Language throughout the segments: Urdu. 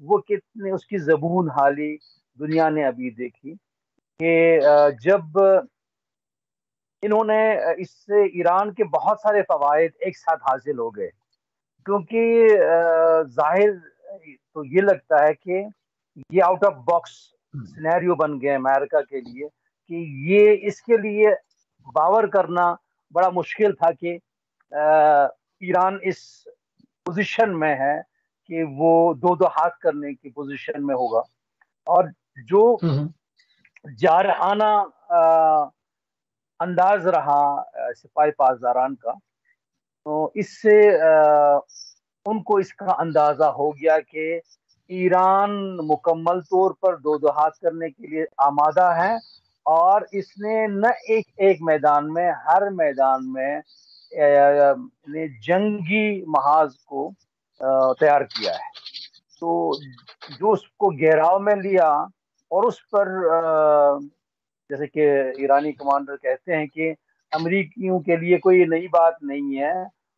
وہ کتنے اس کی زبون حالی دنیا نے ابھی دیکھی کہ جب انہوں نے اس سے ایران کے بہت سارے فوائد ایک ساتھ حاصل ہو گئے، کیونکہ ظاہر تو یہ لگتا ہے کہ یہ آؤٹ آف باکس سینیریو بن گئے امریکہ کے لیے، کہ یہ اس کے لیے باور کرنا بڑا مشکل تھا کہ ایران اس پوزیشن میں ہے کہ وہ دو دو ہاتھ کرنے کی پوزیشن میں ہوگا، اور جو جارحانہ انداز رہا سپاہی پاسداران کا، تو اس سے ان کو اس کا اندازہ ہو گیا کہ ایران مکمل طور پر دو دو ہاتھ کرنے کے لیے آمادہ ہے، اور اس نے نہ ایک میدان میں، ہر میدان میں جنگی محاذ کو تیار کیا ہے، تو جو اس کو گہراؤ میں لیا اور اس پر جیسے کہ ایرانی کمانڈر کہتے ہیں کہ امریکیوں کے لیے کوئی نئی بات نہیں ہے،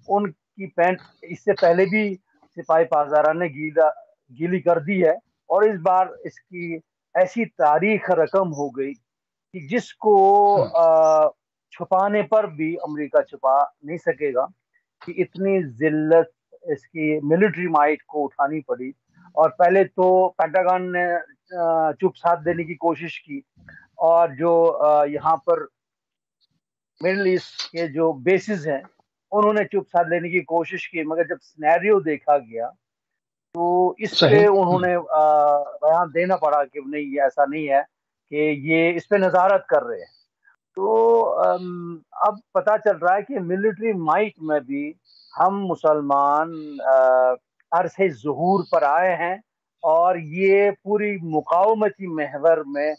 ان کی پینٹ اس سے پہلے بھی سپاہی پاسداران نے گیلی کر دی ہے، اور اس بار اس کی ایسی تاریخ رقم ہو گئی کہ جس کو چھپانے پر بھی امریکہ چھپا نہیں سکے گا، کہ اتنی ذلت اس کی ملٹری مائٹ کو اٹھانی پڑی۔ اور پہلے تو پینٹاگن نے چپ ساتھ دینے کی کوشش کی، اور جو یہاں پر مڈل ایسٹ کے جو بیسز ہیں انہوں نے چپ ساتھ لینے کی کوشش کی، مگر جب سینیریو دیکھا گیا تو اس پہ صحیح۔ انہوں نے بیان دینا پڑا کہ نہیں، یہ ایسا نہیں ہے، کہ یہ اس پہ نظارت کر رہے ہیں۔ تو اب پتا چل رہا ہے کہ ملٹری مائٹ میں بھی ہم مسلمان عرصے ظہور پر آئے ہیں، اور یہ پوری مقاومتی محور میں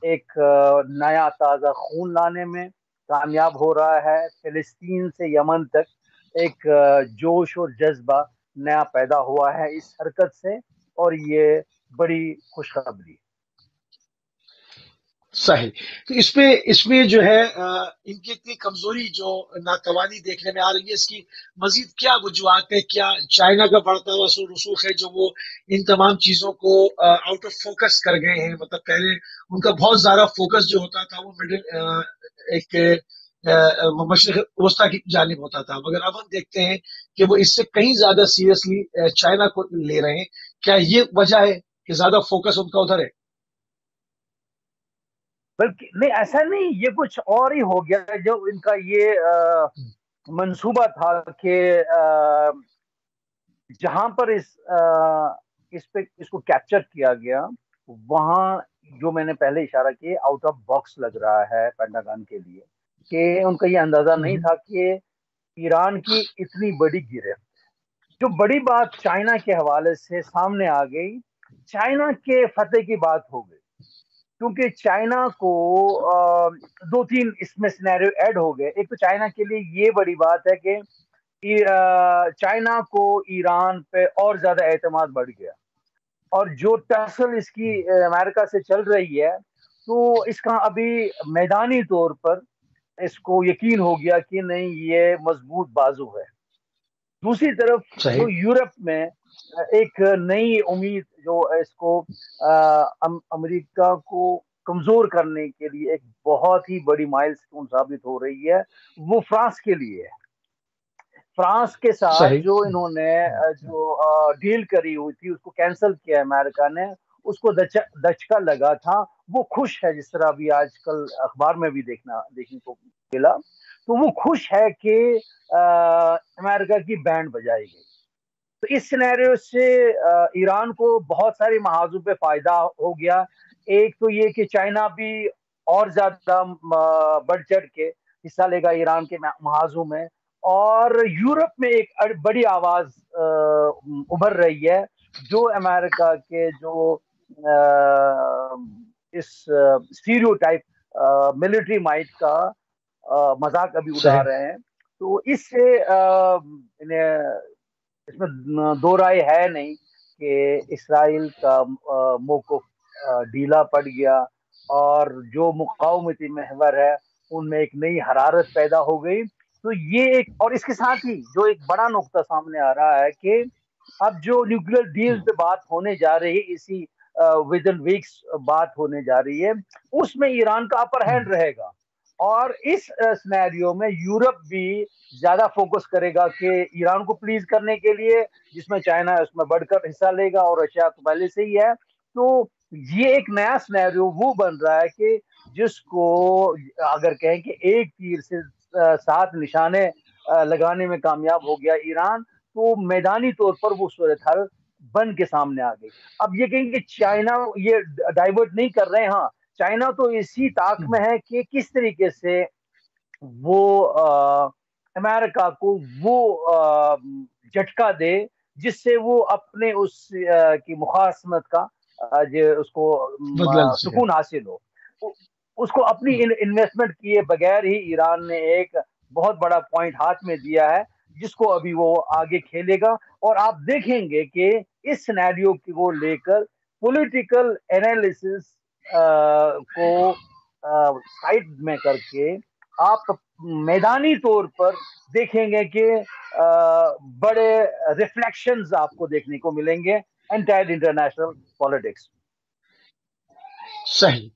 ایک نیا تازہ خون لانے میں کامیاب ہو رہا ہے۔ فلسطین سے یمن تک ایک جوش اور جذبہ نیا پیدا ہوا ہے اس حرکت سے، اور یہ بڑی خوشخبری ہے۔ صحیح۔ تو اس میں جو ہے ان کی اتنی کمزوری جو ناتوانی دیکھنے میں آ رہی ہے، اس کی مزید کیا وجوہات ہے؟ کیا چائنا کا بڑھتا ہوا رسوخ ہے جو وہ ان تمام چیزوں کو آؤٹ آف فوکس کر گئے ہیں؟ مطلب پہلے ان کا بہت زیادہ فوکس جو ہوتا تھا وہ ایک مشرق وسطی کی جانب ہوتا تھا، مگر اب ہم دیکھتے ہیں کہ وہ اس سے کہیں زیادہ سیریسلی چائنا کو لے رہے ہیں۔ کیا یہ وجہ ہے کہ زیادہ فوکس ان کا ادھر ہے؟ بلکہ نہیں، ایسا نہیں، یہ کچھ اور ہی ہو گیا جو ان کا یہ منصوبہ تھا کہ جہاں پر اس کو کیپچر کیا گیا، وہاں جو میں نے پہلے اشارہ کیا آؤٹ آف باکس لگ رہا ہے پینٹاگن کے لیے، کہ ان کا یہ اندازہ نہیں تھا کہ ایران کی اتنی بڑی گرفت۔ جو بڑی بات چائنا کے حوالے سے سامنے آ گئی، چائنا کے فتح کی بات ہو گئی، کیونکہ چائنا کو دو تین اس میں سینیریو ایڈ ہو گئے۔ ایک تو چائنا کے لیے یہ بڑی بات ہے کہ چائنا کو ایران پہ اور زیادہ اعتماد بڑھ گیا، اور جو ٹسل اس کی امریکہ سے چل رہی ہے، تو اس کا ابھی میدانی طور پر اس کو یقین ہو گیا کہ نہیں، یہ مضبوط بازو ہے۔ دوسری طرف صحیح۔ جو یورپ میں ایک نئی امید جو اس کو امریکہ کو کمزور کرنے کے لیے ایک بہت ہی بڑی مائل سٹون ثابت ہو رہی ہے، وہ فرانس کے لیے ہے۔ فرانس کے ساتھ صحیح۔ جو انہوں نے جو ڈیل کری ہوئی تھی اس کو کینسل کیا امریکہ نے، اس کو دچکا لگا تھا، وہ خوش ہے، جس طرح ابھی آج کل اخبار میں بھی دیکھنے کو ملا، تو وہ خوش ہے کہ امریکہ کی بینڈ بجائی گئی۔ تو اس سینیریو سے ایران کو بہت سارے محاذوں پہ فائدہ ہو گیا۔ ایک تو یہ کہ چائنا بھی اور زیادہ بڑھ چڑھ کے حصہ لے گا ایران کے محاذوں میں، اور یورپ میں ایک بڑی آواز ابھر رہی ہے، جو امریکہ کے جو اس اسٹیریو ٹائپ ملٹری مائٹ کا مذاق ابھی اڑا صحیح۔ رہے ہیں۔ تو اس سے اس میں دو رائے ہے نہیں کہ اسرائیل کا موقف ڈھیلا پڑ گیا، اور جو مقاومتی محور ہے ان میں ایک نئی حرارت پیدا ہو گئی۔ تو یہ ایک، اور اس کے ساتھ ہی جو ایک بڑا نقطہ سامنے آ رہا ہے کہ اب جو نیوکلیر ڈیل پہ بات ہونے جا رہی ہے اسی ود ان ویکس بات ہونے جا رہی ہے، اس میں ایران کا اپر ہینڈ رہے گا، اور اس سینیریو میں یورپ بھی زیادہ فوکس کرے گا کہ ایران کو پلیز کرنے کے لیے، جس میں چائنا اس میں بڑھ کر حصہ لے گا، اور رشیا تو پہلے سے ہی ہے۔ تو یہ ایک نیا سینیریو وہ بن رہا ہے کہ جس کو اگر کہیں کہ ایک تیر سے 7 نشانے لگانے میں کامیاب ہو گیا ایران، تو میدانی طور پر وہ صورتحال بن کے سامنے آ گئی۔ اب یہ کہیں کہ چائنا یہ ڈائیورٹ نہیں کر رہے، ہاں چائنا تو اسی طاق میں ہے کہ کس طریقے سے وہ امریکہ کو وہ جھٹکا دے جس سے وہ اپنے اس کی مخاصمت کا اس کو سکون حاصل ہو۔ اس کو اپنی انویسٹمنٹ کیے بغیر ہی ایران نے ایک بہت بڑا پوائنٹ ہاتھ میں دیا ہے جس کو ابھی وہ آگے کھیلے گا، اور آپ دیکھیں گے کہ اس سینیریو کو لے کر پولیٹیکل انالیسس کو سائڈ میں کر کے آپ میدانی طور پر دیکھیں گے کہ بڑے ریفلیکشنز آپ کو دیکھنے کو ملیں گے انٹائر انٹرنیشنل پالیٹکس۔ صحیح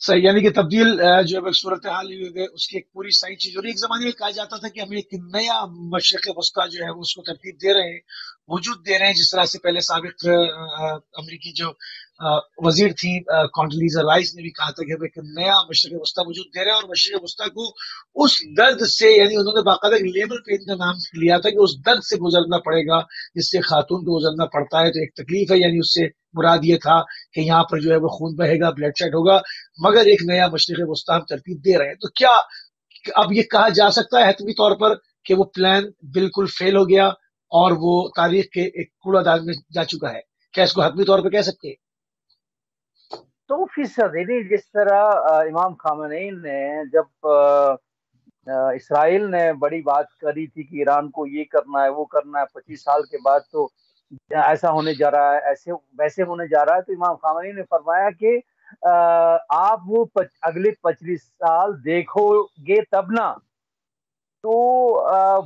صحیح، یعنی کہ تبدیل جو ہے صورتحال اس کی ایک پوری صحیح چیز ہو رہی ہے۔ ایک زمانے میں کہا جاتا تھا کہ ہم ایک نیا مشرق وسطیٰ جو ہے اس کو ترتیب دے رہے ہیں، وجود دے رہے ہیں، جس طرح سے پہلے سابق امریکی جو وزیر تھی کونڈلیزا رائس نے بھی کہا تھا کہ ہم ایک نیا مشرق وسطیٰ وجود دے رہے ہیں، اور مشرق وسطیٰ کو اس درد سے، یعنی انہوں نے باقاعدہ ایک لیبل پہ ان کا نام لیا تھا کہ اس درد سے گزرنا پڑے گا جس سے خاتون کو گزرنا پڑتا ہے، تو ایک تکلیف ہے، یعنی اس سے مراد یہ تھا کہ یہاں پر جو ہے وہ خون بہے گا، بلڈ شیڈ ہوگا، مگر ایک نیا مشرق وسطیٰ ہم ترتیب دے رہے ہیں۔ تو کیا اب یہ کہا جا سکتا ہے حتمی طور پر کہ وہ پلان بالکل فیل ہو گیا اور وہ تاریخ کے ایک کوڑا دان میں جا چکا ہے؟ کیا اس کو حتمی طور پہ کہہ سکتے ہیں؟ 100% یعنی جس طرح امام خامنئی نے جب اسرائیل نے بڑی بات کری تھی کہ ایران کو یہ کرنا ہے وہ کرنا ہے، 25 سال کے بعد تو ایسا ہونے جا رہا ہے، ایسے ویسے ہونے جا رہا ہے، تو امام خامنئی نے فرمایا کہ آپ وہ اگلے 25 سال دیکھو گے تب نا۔ تو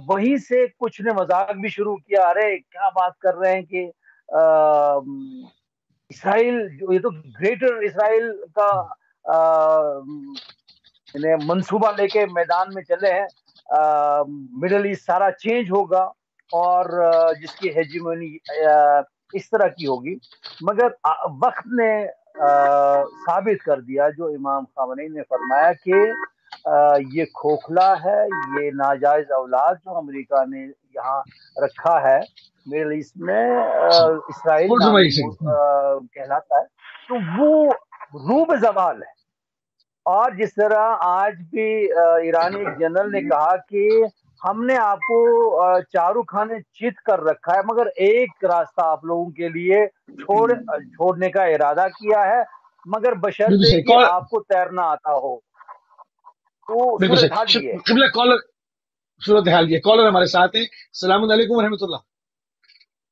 وہیں سے کچھ نے مذاق بھی شروع کیا، ارے کیا بات کر رہے ہیں کہ اسرائیل یہ تو گریٹر اسرائیل کا منصوبہ لے کے میدان میں چلے ہیں، مڈل ایسٹ سارا چینج ہوگا اور جس کی ہیجیمونی اس طرح کی ہوگی۔ مگر وقت نے ثابت کر دیا جو امام خامنئی نے فرمایا کہ یہ کھوکھلا ہے، یہ ناجائز اولاد جو امریکہ نے یہاں رکھا ہے مڈل ایسٹ میں، اسرائیل نام کہلاتا ہے، تو وہ روب زوال ہے۔ اور جس طرح آج بھی ایرانی ایک جنرل نے کہا کہ ہم نے آپ کو چاروں کھانے چت کر رکھا ہے، مگر ایک راستہ آپ لوگوں کے لیے چھوڑنے کا ارادہ کیا ہے، مگر بشرطے کہ آپ کو تیرنا آتا ہو۔ تو صورتحال یہ کالر ہمارے ساتھ ہیں۔ السلام علیکم ورحمۃ اللہ۔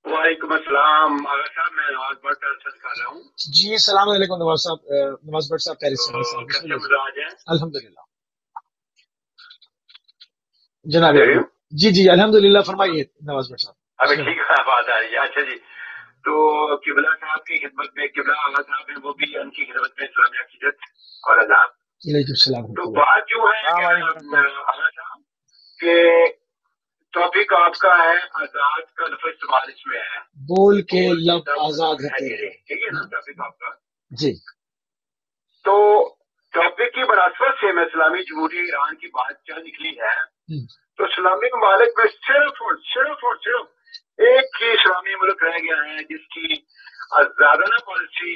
وعلیکم السلام صاحب، میں نواز بٹ کر رہا ہوں۔ جی السلام علیکم نواز صاحب، نواز بٹ صاحب خیریت سے؟ الحمدللہ جناب، جی الحمدللہ، فرمائیے نواز بٹ صاحب۔ ابھی ٹھیک ہے، بات آ رہی ہے۔ اچھا جی، تو قبلہ صاحب کی خدمت میں، قبلہ آغا صاحب ہیں وہ بھی ان کی خدمت میں اسلامی عقیدت اور آداب۔ وعلیکم السلام۔ تو بات جو ہے آغا صاحب کہ ٹاپک آپ کا ہے آزاد کا لفظ استعمال اس میں ہے، بول کے لب آزاد ہے، ٹھیک ہے نا ٹاپک آپ کا؟ جی۔ تو ٹاپک کی مناسبت سے میں اسلامی جمہوریہ ایران کی بات کیا نکلی ہے، تو اسلامی ممالک میں صرف ایک ہی اسلامی ملک رہ گیا ہے جس کی آزادانہ پالیسی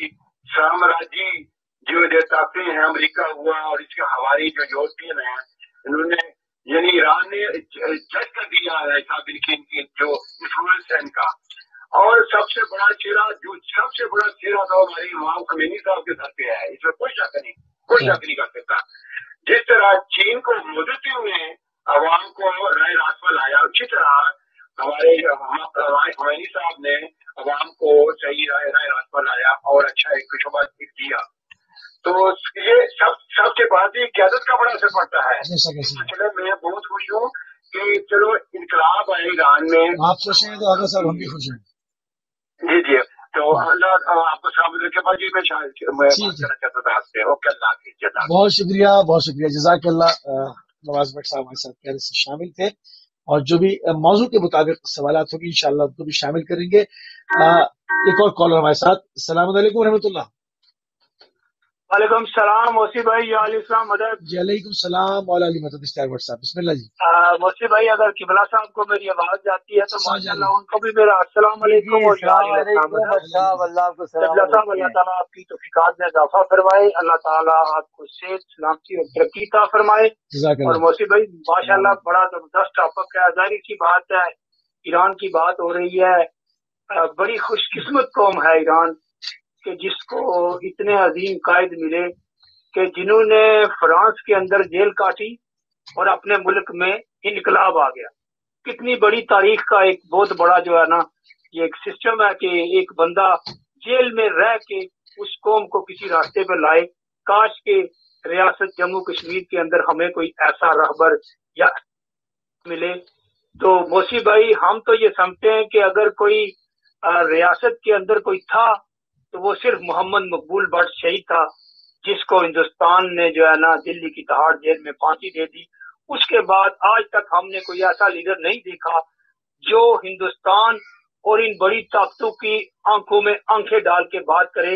سامراجی جو طاقتیں ہیں، امریکہ ہوا اور اس کے حوالی جو یورپین ہیں، انہوں نے یعنی ایران نے جج کر دیا ہے صاحب ان کی جو انفلوئنس ہے ان کا۔ اور سب سے بڑا چہرہ تو ہمارے امام خمینی صاحب کے سر پہ ہے، اس میں کوئی شک نہیں کر سکتا۔ جس طرح چین کو مدتی ہوئے عوام کو رائے راست پر لایا، اسی طرح ہمارے خمینی صاحب نے عوام کو صحیح رائے راست پر لایا اور اچھا ایک شعبہ دیا۔ تو یہ سب سے بات یہ قیادت کا بڑا اثر پڑتا ہے۔ چلو میں بہت خوش ہوں کہ چلو انقلاب آئے ایران میں۔ آپ خوش ہیں تو آغا صاحب ہم بھی خوش ہیں۔ جی جی تو اللہ آپ کو سلام کے بعد جی میں بات کرنا چاہتا تھا آپ سے. اوکے اللہ حافظ. بہت شکریہ جزاک اللہ. نواز بٹ صاحب ہمارے ساتھ پہلے سے شامل تھے اور جو بھی موضوع کے مطابق سوالات ہوگی انشاءاللہ ان کو بھی شامل کریں گے. ایک اور کالر ہمارے ساتھ. السلام علیکم ورحمۃ اللہ. وعلیکم السلام موسی بھائی. یا علیہ السلام مدد. جی علیکم السلام مولا علی مدد اسٹار واٹس ایپ. بسم اللہ جی. موسی بھائی اگر قبلہ صاحب کو میری آواز جاتی ہے تو ماشاءاللہ ان کو بھی میرا السلام علیکم. اور قبلہ صاحب اللہ تعالیٰ آپ کی توفیقات میں اضافہ فرمائے. اللہ تعالیٰ آپ کو صحت سلامتی اور ترقی عطا فرمائے. اور موسی بھائی ماشاءاللہ بڑا زبردست ٹاپک ہے. ظاہر سی بات ہے ایران کی بات ہو رہی ہے. بڑی خوش قسمت قوم ہے ایران کہ جس کو اتنے عظیم قائد ملے کہ جنہوں نے فرانس کے اندر جیل کاٹی اور اپنے ملک میں انقلاب آ گیا. کتنی بڑی تاریخ کا ایک بہت بڑا جو ہے نا یہ ایک سسٹم ہے کہ ایک بندہ جیل میں رہ کے اس قوم کو کسی راستے پہ لائے. کاش کے ریاست جموں کشمیر کے اندر ہمیں کوئی ایسا رہبر یا ملے. تو موسی بھائی ہم تو یہ سمجھتے ہیں کہ اگر کوئی ریاست کے اندر کوئی تھا تو وہ صرف محمد مقبول بٹ شہید تھا جس کو ہندوستان نے جو ہے نا دلی کی تہاڑ جیل میں پھانسی دے دی. اس کے بعد آج تک ہم نے کوئی ایسا لیڈر نہیں دیکھا جو ہندوستان اور ان بڑی طاقتوں کی آنکھوں میں آنکھیں ڈال کے بات کرے.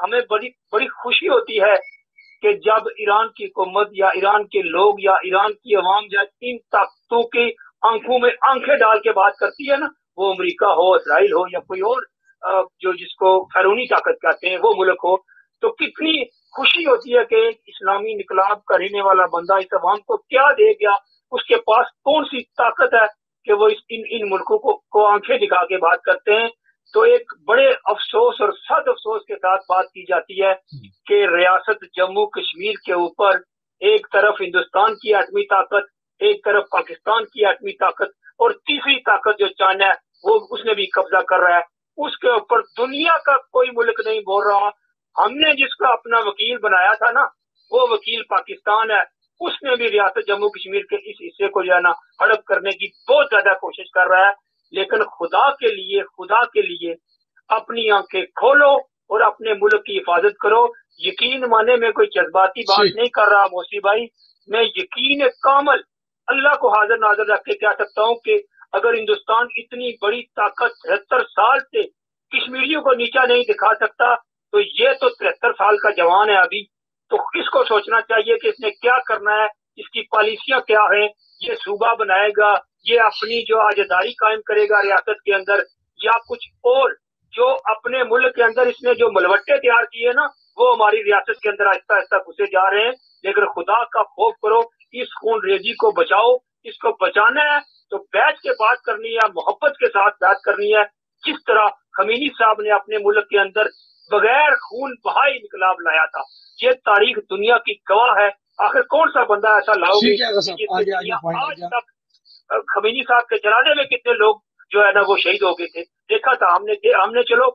ہمیں بڑی خوشی ہوتی ہے کہ جب ایران کی حکومت یا ایران کے لوگ یا ایران کی عوام یا ان طاقتوں کی آنکھوں میں آنکھیں ڈال کے بات کرتی ہے نا, وہ امریکہ ہو, اسرائیل ہو یا کوئی اور جو جس کو بیرونی طاقت کہتے ہیں وہ ملک ہو, تو کتنی خوشی ہوتی ہے کہ اسلامی انقلاب کرنے والا بندہ اس عوام کو کیا دے گیا, اس کے پاس کون سی طاقت ہے کہ وہ ان ملکوں کو آنکھیں دکھا کے بات کرتے ہیں. تو ایک بڑے افسوس اور سخت افسوس کے ساتھ بات کی جاتی ہے کہ ریاست جموں کشمیر کے اوپر ایک طرف ہندوستان کی ایٹمی طاقت, ایک طرف پاکستان کی ایٹمی طاقت اور تیسری طاقت جو چائنا ہے وہ اس نے بھی قبضہ کر رہا ہے. اس کے اوپر دنیا کا کوئی ملک نہیں بول رہا. ہم نے جس کا اپنا وکیل بنایا تھا نا وہ وکیل پاکستان ہے, اس نے بھی ریاست جموں کشمیر کے اس حصے کو جو ہے نا ہڑپ کرنے کی بہت زیادہ کوشش کر رہا ہے. لیکن خدا کے لیے اپنی آنکھیں کھولو اور اپنے ملک کی حفاظت کرو. یقین مانے میں کوئی جذباتی بات نہیں کر رہا موسی بھائی, میں یقین کامل اللہ کو حاضر ناظر رکھ کے کہہ سکتا ہوں کہ اگر ہندوستان اتنی بڑی طاقت 73 سال سے کشمیریوں کو نیچا نہیں دکھا سکتا تو یہ تو 73 سال کا جوان ہے ابھی. تو اس کو سوچنا چاہیے کہ اس نے کیا کرنا ہے, اس کی پالیسیاں کیا ہیں. یہ صوبہ بنائے گا, یہ اپنی جو آزاداری قائم کرے گا ریاست کے اندر, یا کچھ اور جو اپنے ملک کے اندر اس نے جو ملوٹے تیار کیے نا وہ ہماری ریاست کے اندر آہستہ آہستہ گھسے جا رہے ہیں. لیکن خدا کا خوف کرو, اس خون ریزی کو بچاؤ. اس کو بچانا ہے تو بیٹھ کے بات کرنی ہے, محبت کے ساتھ بات کرنی ہے. جس طرح خمینی صاحب نے اپنے ملک کے اندر بغیر خون بہائے انقلاب لایا تھا, یہ تاریخ دنیا کی گواہ ہے. آخر کون سا بندہ ایسا لاؤ گے آج تک. خمینی صاحب کے جنازے میں کتنے لوگ جو ہے نا وہ شہید ہو گئے تھے, دیکھا تھا ہم نے. چلو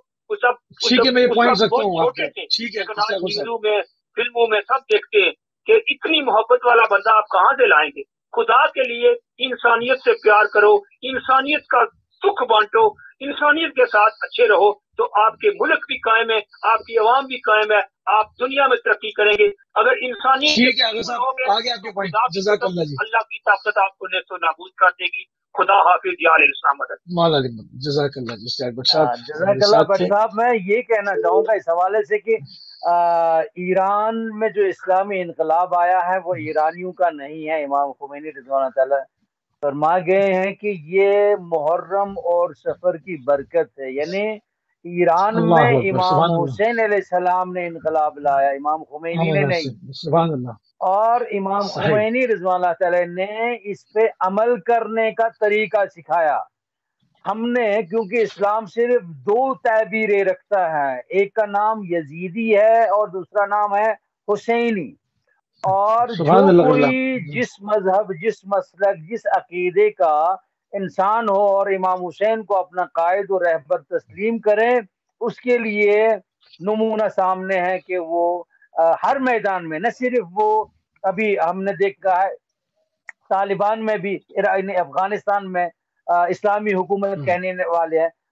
چھوٹے تھے, نیوزوں میں فلموں میں سب دیکھتے ہیں کہ اتنی محبت والا بندہ آپ کہاں سے لائیں گے. خدا کے لیے انسانیت سے پیار کرو, انسانیت کا سکھ بانٹو, انسانیت کے ساتھ اچھے رہو تو آپ کے ملک بھی قائم ہے, آپ کی عوام بھی قائم ہے, آپ دنیا میں ترقی کریں گے. اگر انسانیت اللہ کی طاقت آپ کو نیست و نابود کر دے گی. خدا حافظ. یا علیہ السلام. جزاک اللہ جزاک اللہ بٹ صاحب. میں یہ کہنا چاہوں گا اس حوالے سے کہ ایران میں جو اسلامی انقلاب آیا ہے وہ ایرانیوں کا نہیں ہے. امام خمینی رضوان اللہ تعالی فرما گئے ہیں کہ یہ محرم اور سفر کی برکت ہے. یعنی ایران میں امام حسین علیہ السلام نے انقلاب لایا, امام خمینی نے نہیں. سبحان اللہ. اور امام خمینی رضوان اللہ تعالی نے اس پہ عمل کرنے کا طریقہ سکھایا. ہم نے کیونکہ اسلام صرف 2 تعبیریں رکھتا ہے, ایک کا نام یزیدی ہے اور دوسرا نام ہے حسینی. اور جو کوئی جس مذہب, جس مسلک, جس عقیدے کا انسان ہو اور امام حسین کو اپنا قائد و رہبر تسلیم کرے, اس کے لیے نمونہ سامنے ہے کہ وہ ہر میدان میں, نہ صرف وہ ابھی ہم نے دیکھا ہے طالبان میں بھی, افغانستان میں اسلامی حکومت کہنے والے ہیں,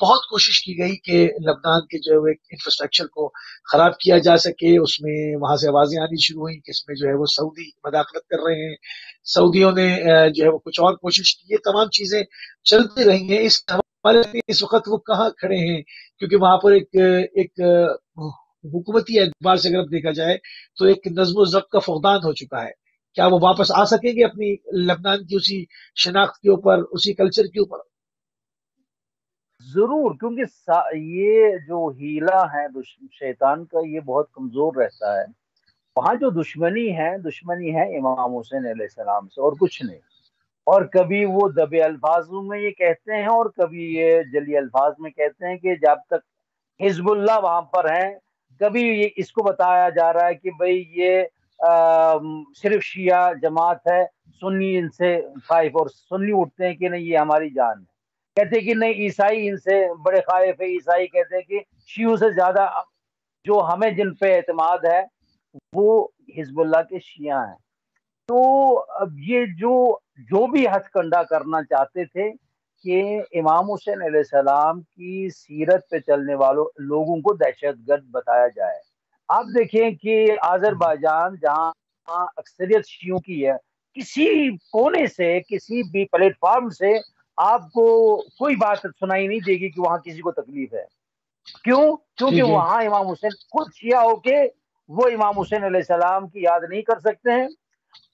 بہت کوشش کی گئی کہ لبنان کے جو ایک انفراسٹرکچر کو خراب کیا جا سکے. اس میں وہاں سے آوازیں آنی شروع ہوئی کہ اس میں جو ہے وہ سعودی مداخلت کر رہے ہیں، سعودیوں نے جو ہے وہ کچھ اور کوشش کی. یہ تمام چیزیں چلتی رہی ہیں. اس حوالے سے اس وقت وہ کہاں کھڑے ہیں؟ کیونکہ وہاں پر ایک حکومتی اعتبار سے اگر دیکھا جائے تو ایک نظم و ضبط کا فقدان ہو چکا ہے. کیا وہ واپس آ سکیں گے اپنی لبنان کی اسی شناخت کے اوپر، اسی کلچر کے اوپر؟ ضرور، کیونکہ یہ جو ہیلا ہے شیطان کا، یہ بہت کمزور رہتا ہے. وہاں جو دشمنی ہے امام حسین علیہ السلام سے، اور کچھ نہیں. اور کبھی وہ دبے الفاظوں میں یہ کہتے ہیں اور کبھی یہ جلی الفاظ میں کہتے ہیں کہ جب تک حزب اللہ وہاں پر ہیں. کبھی یہ اس کو بتایا جا رہا ہے کہ بھئی یہ صرف شیعہ جماعت ہے، سنی ان سے خائف، اور سنی اٹھتے ہیں کہ نہیں یہ ہماری جان ہے. کہتے ہیں کہ نہیں عیسائی ان سے بڑے خائف ہے. عیسائی کہتے ہیں کہ شیعوں سے زیادہ جو ہمیں جن پہ اعتماد ہے وہ حزب اللہ کے شیعہ ہیں. تو اب یہ جو بھی ہتھ کنڈا کرنا چاہتے تھے کہ امام حسین علیہ السلام کی سیرت پہ چلنے والوں لوگوں کو دہشت گرد بتایا جائے. آپ دیکھیں کہ آذربائیجان جہاں اکثریت شیعوں کی ہے، کسی کونے سے، کسی بھی پلیٹ فارم سے آپ کو کوئی بات سنائی نہیں دے گی کہ وہاں کسی کو تکلیف ہے. کیوں؟ کیونکہ وہاں امام حسین خود شیعہ ہو کے وہ امام حسین علیہ السلام کی یاد نہیں کر سکتے ہیں،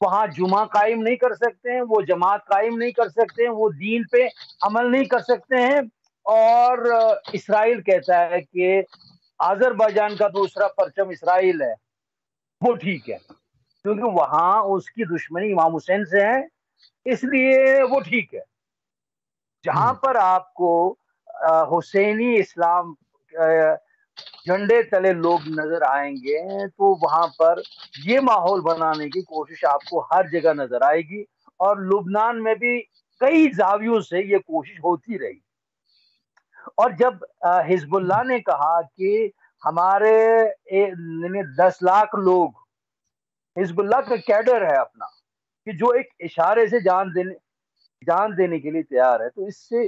وہاں جمعہ قائم نہیں کر سکتے ہیں، وہ جماعت قائم نہیں کر سکتے ہیں، وہ دین پہ عمل نہیں کر سکتے ہیں. اور اسرائیل کہتا ہے کہ آذربائیجان کا دوسرا پرچم اسرائیل ہے، وہ ٹھیک ہے کیونکہ وہاں اس کی دشمنی امام حسین سے ہے، اس لیے وہ ٹھیک ہے. جہاں پر آپ کو حسینی اسلام جھنڈے تلے لوگ نظر آئیں گے تو وہاں پر یہ ماحول بنانے کی کوشش آپ کو ہر جگہ نظر آئے گی. اور لبنان میں بھی کئی زاویوں سے یہ کوشش ہوتی رہی. اور جب حزب اللہ نے کہا کہ ہمارے 10 لاکھ لوگ حزب اللہ کا کیڈر ہے اپنا، کہ جو ایک اشارے سے جان دینے کے لیے تیار ہے، تو اس سے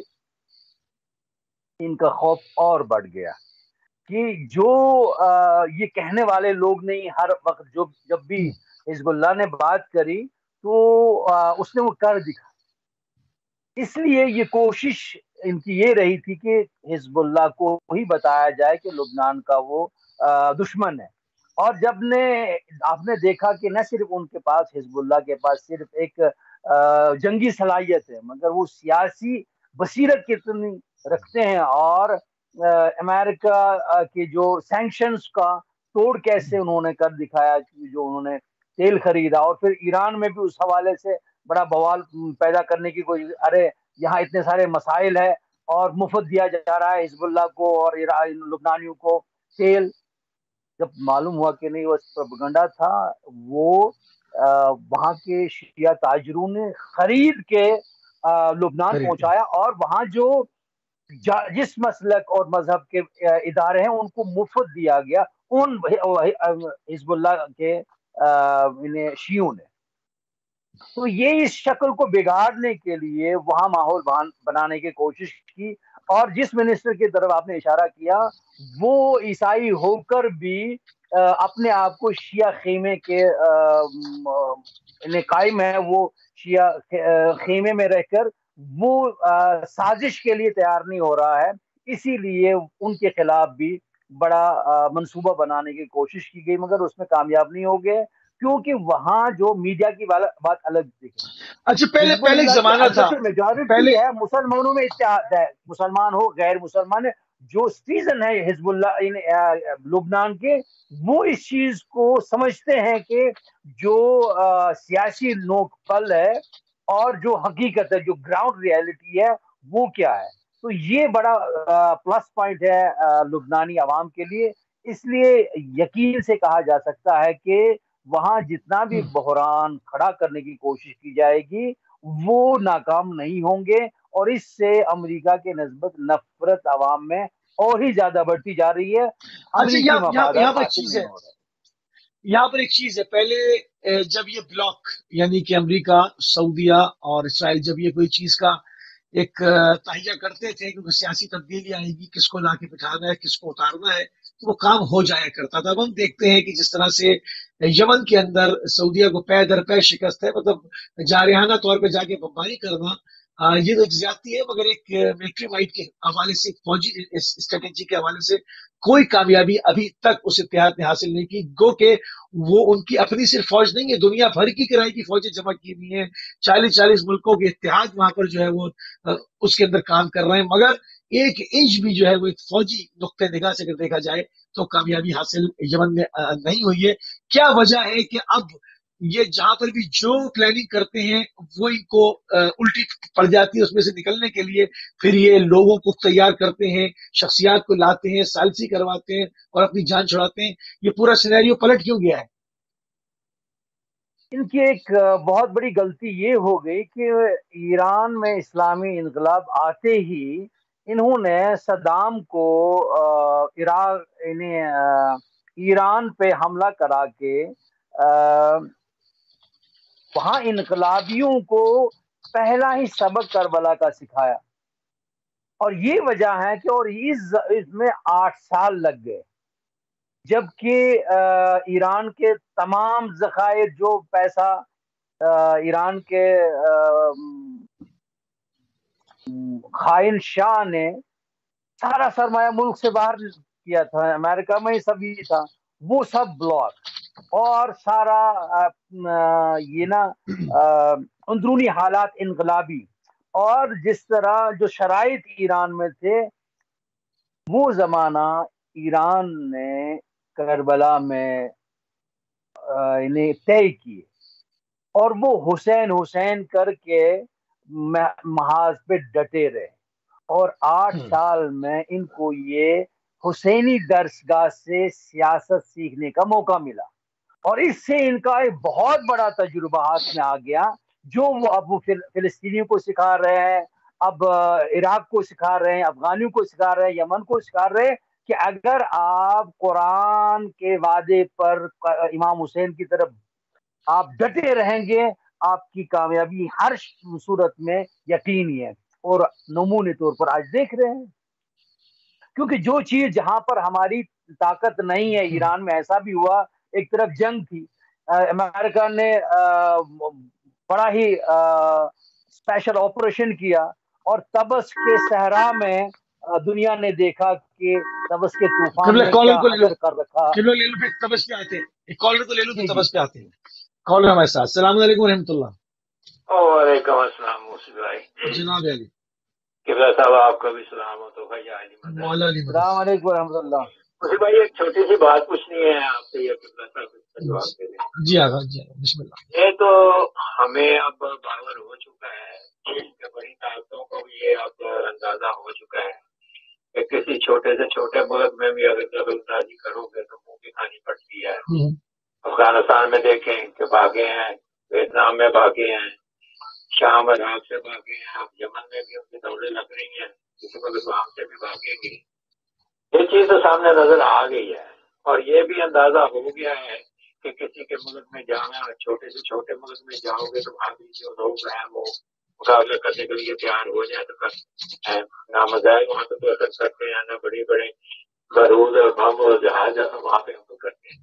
ان کا خوف اور بڑھ گیا کہ جو یہ کہنے والے لوگ نہیں، ہر وقت جب بھی حزب اللہ نے بات کری تو اس نے وہ کر دکھا. اس لیے یہ کوشش ان کی یہ رہی تھی کہ حزب اللہ کو ہی بتایا جائے کہ لبنان کا وہ دشمن ہے. اور آپ نے دیکھا کہ نہ صرف ان کے پاس، حزب اللہ کے پاس صرف ایک جنگی صلاحیت ہے، مگر وہ سیاسی بصیرت کتنی رکھتے ہیں. اور امریکہ کے جو سینکشنز کا توڑ کیسے انہوں نے کر دکھایا، جو انہوں نے تیل خریدا، اور پھر ایران میں بھی اس حوالے سے بڑا بوال پیدا کرنے کی کوشش. ارے یہاں اتنے سارے مسائل ہے اور مفت دیا جا رہا ہے حزب اللہ کو اور لبنانیوں کو تیل. جب معلوم ہوا کہ نہیں وہ پروپیگنڈا تھا، وہ وہاں کے شیعہ تاجروں نے خرید کے لبنان پہنچایا، اور وہاں جس مسلک اور مذہب کے ادارے ہیں ان کو مفت دیا گیا ان حزب اللہ کے شیعوں نے. تو یہ اس شکل کو بگاڑنے کے لیے وہاں ماحول بنانے کی کوشش کی. اور جس منسٹر کی طرف آپ نے اشارہ کیا وہ عیسائی ہو کر بھی اپنے آپ کو شیعہ خیمے کے قائم ہے، وہ شیعہ خیمے میں رہ کر وہ سازش کے لیے تیار نہیں ہو رہا ہے. اسی لیے ان کے خلاف بھی بڑا منصوبہ بنانے کی کوشش کی گئی، مگر اس میں کامیاب نہیں ہو گئے کیونکہ وہاں جو میڈیا کی بات الگ دیکھیں. اچھا پہلے ایک زمانہ تھا، میجورٹی ہے مسلمانوں میں اتحاد ہے، مسلمان ہو غیر مسلمان ہے، جو سٹیزن ہے حزب اللہ لبنان کے وہ اس چیز کو سمجھتے ہیں کہ جو سیاسی نوک پل ہے اور جو حقیقت ہے، جو گراؤنڈ ریالٹی ہے وہ کیا ہے. تو یہ بڑا پلس پوائنٹ ہے لبنانی عوام کے لیے. اس لیے یقین سے کہا جا سکتا ہے کہ وہاں جتنا بھی بحران کھڑا کرنے کی کوشش کی جائے گی وہ ناکام نہیں ہوں گے، اور اس سے امریکہ کے نسبت نفرت عوام میں اور ہی زیادہ بڑھتی جا رہی ہے. امریکی مفادات حاصل نہیں ہو رہے. یہاں پر ایک چیز ہے، پہلے جب یہ بلاک یعنی کہ امریکہ، سعودیہ اور اسرائیل، جب یہ کوئی چیز کا ایک تہیہ کرتے تھے کہ سیاسی تبدیلی آئے گی، کس کو لا کے بٹھانا ہے، کس کو اتارنا ہے، وہ کام ہو جایا کرتا تھا۔ اب ہم دیکھتے ہیں کہ جس طرح سے یمن کے اندر سعودیہ کو پے در پے شکست ہے، مطلب جارحانہ طور پہ جا کے بمباری کرنا، یہ تو ایک زیادتی ہے، مگر ایک ملٹری مائٹ کے حوالے سے، فوجی اسٹریٹجی کے حوالے سے کوئی کامیابی ابھی تک اس اتحاد نے حاصل نہیں کی۔ گو کہ وہ ان کی اپنی صرف فوج نہیں ہے، دنیا بھر کی کرائے کی فوجیں جمع کی ہوئی ہیں، 40 ملکوں کے اتحاد وہاں پر جو ہے وہ اس کے اندر کام کر رہے ہیں، مگر ایک انچ بھی جو ہے وہ ایک فوجی نقطۂ نگاہ سے اگر دیکھا جائے تو کامیابی حاصل یمن میں نہیں ہوئی ہے۔ کیا وجہ ہے کہ اب یہ جہاں پر بھی جو پلاننگ کرتے ہیں وہ ان کو الٹی پڑ جاتی ہے، اس میں سے نکلنے کے لیے پھر یہ لوگوں کو تیار کرتے ہیں، شخصیات کو لاتے ہیں، سالسی کرواتے ہیں اور اپنی جان چھڑاتے ہیں؟ یہ پورا سینیریو پلٹ کیوں گیا ہے؟ ان کی ایک بہت بڑی غلطی یہ ہو گئی کہ ایران میں اسلامی انقلاب آتے ہی انہوں نے صدام کو ایران پہ حملہ کرا کے وہاں انقلابیوں کو پہلا ہی سبق کربلا کا سکھایا، اور یہ وجہ ہے کہ اور اس میں 8 سال لگ گئے، جبکہ ایران کے تمام ذخائر، جو پیسہ ایران کے خائن شاہ نے سارا سرمایہ ملک سے باہر کیا تھا، امریکہ میں ہی سب یہ تھا، وہ سب بلاک، اور سارا یہ نا اندرونی حالات انقلابی، اور جس طرح جو شرائط ایران میں تھے، وہ زمانہ ایران نے کربلا میں انہیں طے کیے، اور وہ حسین کر کے محاذ پہ ڈٹے رہے، اور 8 سال میں ان کو یہ حسینی درسگاہ سے سیاست سیکھنے کا موقع ملا، اور اس سے ان کا ایک بہت بڑا تجربہ ہاتھ میں آ گیا، جو وہ اب فلسطینیوں کو سکھا رہے ہیں، اب عراق کو سکھا رہے ہیں، افغانیوں کو سکھا رہے ہیں، یمن کو سکھا رہے ہیں، کہ اگر آپ قرآن کے وعدے پر امام حسین کی طرف آپ ڈٹے رہیں گے، آپ کی کامیابی ہر صورت میں یقینی ہے، اور نمونے طور پر آج دیکھ رہے ہیں، کیونکہ جو چیز جہاں پر ہماری طاقت نہیں ہے، ایران میں ایسا بھی ہوا، ایک طرف جنگ تھی، امریکہ نے بڑا ہی اسپیشل آپریشن کیا، اور تبس کے صحرا میں دنیا نے دیکھا کہ تبس کے طوفان نے کیا اثر کر رکھا۔ تبس پہ آتے ہیں، کالر کو لے لو تو تبس پہ آتے ہیں۔ کالر ہمارے ساتھ، السلام علیکم ورحمۃ اللہ۔ وعلیکم السلام موسی بھائی۔ جناب علی قبلہ صاحب آپ کا بھی سلام ہو تو بھائی علی مدد۔ السلام علیکم ورحمۃ اللہ۔ موسی بھائی ایک چھوٹی سی بات پوچھنی ہے آپ سے، یہ قبلہ صاحب کا جواب دے دیں۔ جی آغاز، جی بسم اللہ۔ یہ تو ہمیں اب باور ہو چکا ہے کہ بڑی طاقتوں کو بھی یہ اب اندازہ ہو چکا ہے کہ کسی چھوٹے سے چھوٹے ملک میں بھی اگر دخل اندازی کرو گے تو منہ کی کھانی پڑتی ہے۔ افغانستان میں دیکھیں کہ بھاگے ہیں، ویتنام میں بھاگے ہیں، شام عراق سے بھاگے ہیں، اب یمن میں بھی ان کی دولیں لگ رہی ہیں، کسی پاکستان سے بھی بھاگیں گے۔ یہ چیز تو سامنے نظر آ گئی ہے، اور یہ بھی اندازہ ہو گیا ہے کہ کسی کے ملک میں جانا، چھوٹے سے چھوٹے ملک میں جاؤ گے تو وہاں بھی جو لوگ ہیں وہ مقابلہ کرنے کے لیے تیار ہو جائے تو کرتے ہیں، نہ مزاج وہاں پہ تو اثر کرتے ہیں، نہ بڑے بڑے بارود اور بم اور جہاز وہاں پہ ہم کرتے ہیں۔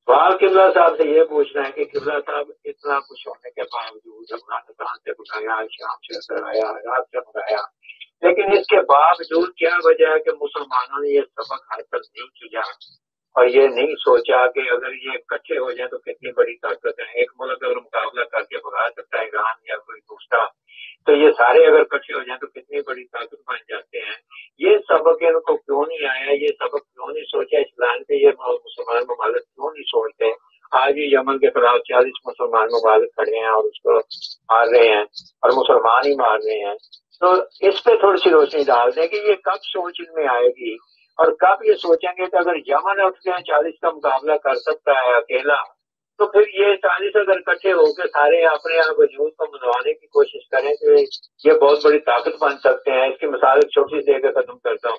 سوال قبلہ صاحب سے یہ پوچھنا ہے کہ قبلہ صاحب اتنا کچھ ہونے کے باوجود افغانستان سے بٹھایا، شام سے کرایا، عراق سے بٹھایا، لیکن اس کے باوجود کیا وجہ ہے کہ مسلمانوں نے یہ سبق حاصل نہیں کیا اور یہ نہیں سوچا کہ اگر یہ اکٹھے ہو جائیں تو کتنی بڑی طاقت ہے؟ ایک ملک اگر مقابلہ کر کے بھگا سکتا ہے ایران یا کوئی دوسرا، تو یہ سارے اگر اکٹھے ہو جائیں تو کتنی بڑی طاقت بن جاتے ہیں۔ یہ سبق ان کو کیوں نہیں آیا؟ یہ سبق کیوں نہیں سوچا اسلام سے؟ یہ مسلمان ممالک کیوں نہیں سوچتے؟ آج ہی یمن کے خلاف 40 مسلمان ممالک کھڑے ہیں اور اس کو مار رہے ہیں، اور مسلمان ہی مار رہے ہیں۔ تو اس پہ تھوڑی سی روشنی ڈال دیں کہ یہ کب سوچ ان میں آئے گی، اور کب یہ سوچیں گے کہ اگر یمن اٹھ کے 40 کا مقابلہ کر سکتا ہے اکیلا، تو پھر یہ 40 اگر اکٹھے ہو کے سارے اپنے آپ وجود کو منوانے کی کوشش کریں کہ یہ بہت بڑی طاقت بن سکتے ہیں۔ اس کی مثال ایک چھوٹی سی دے کے ختم کرتا ہوں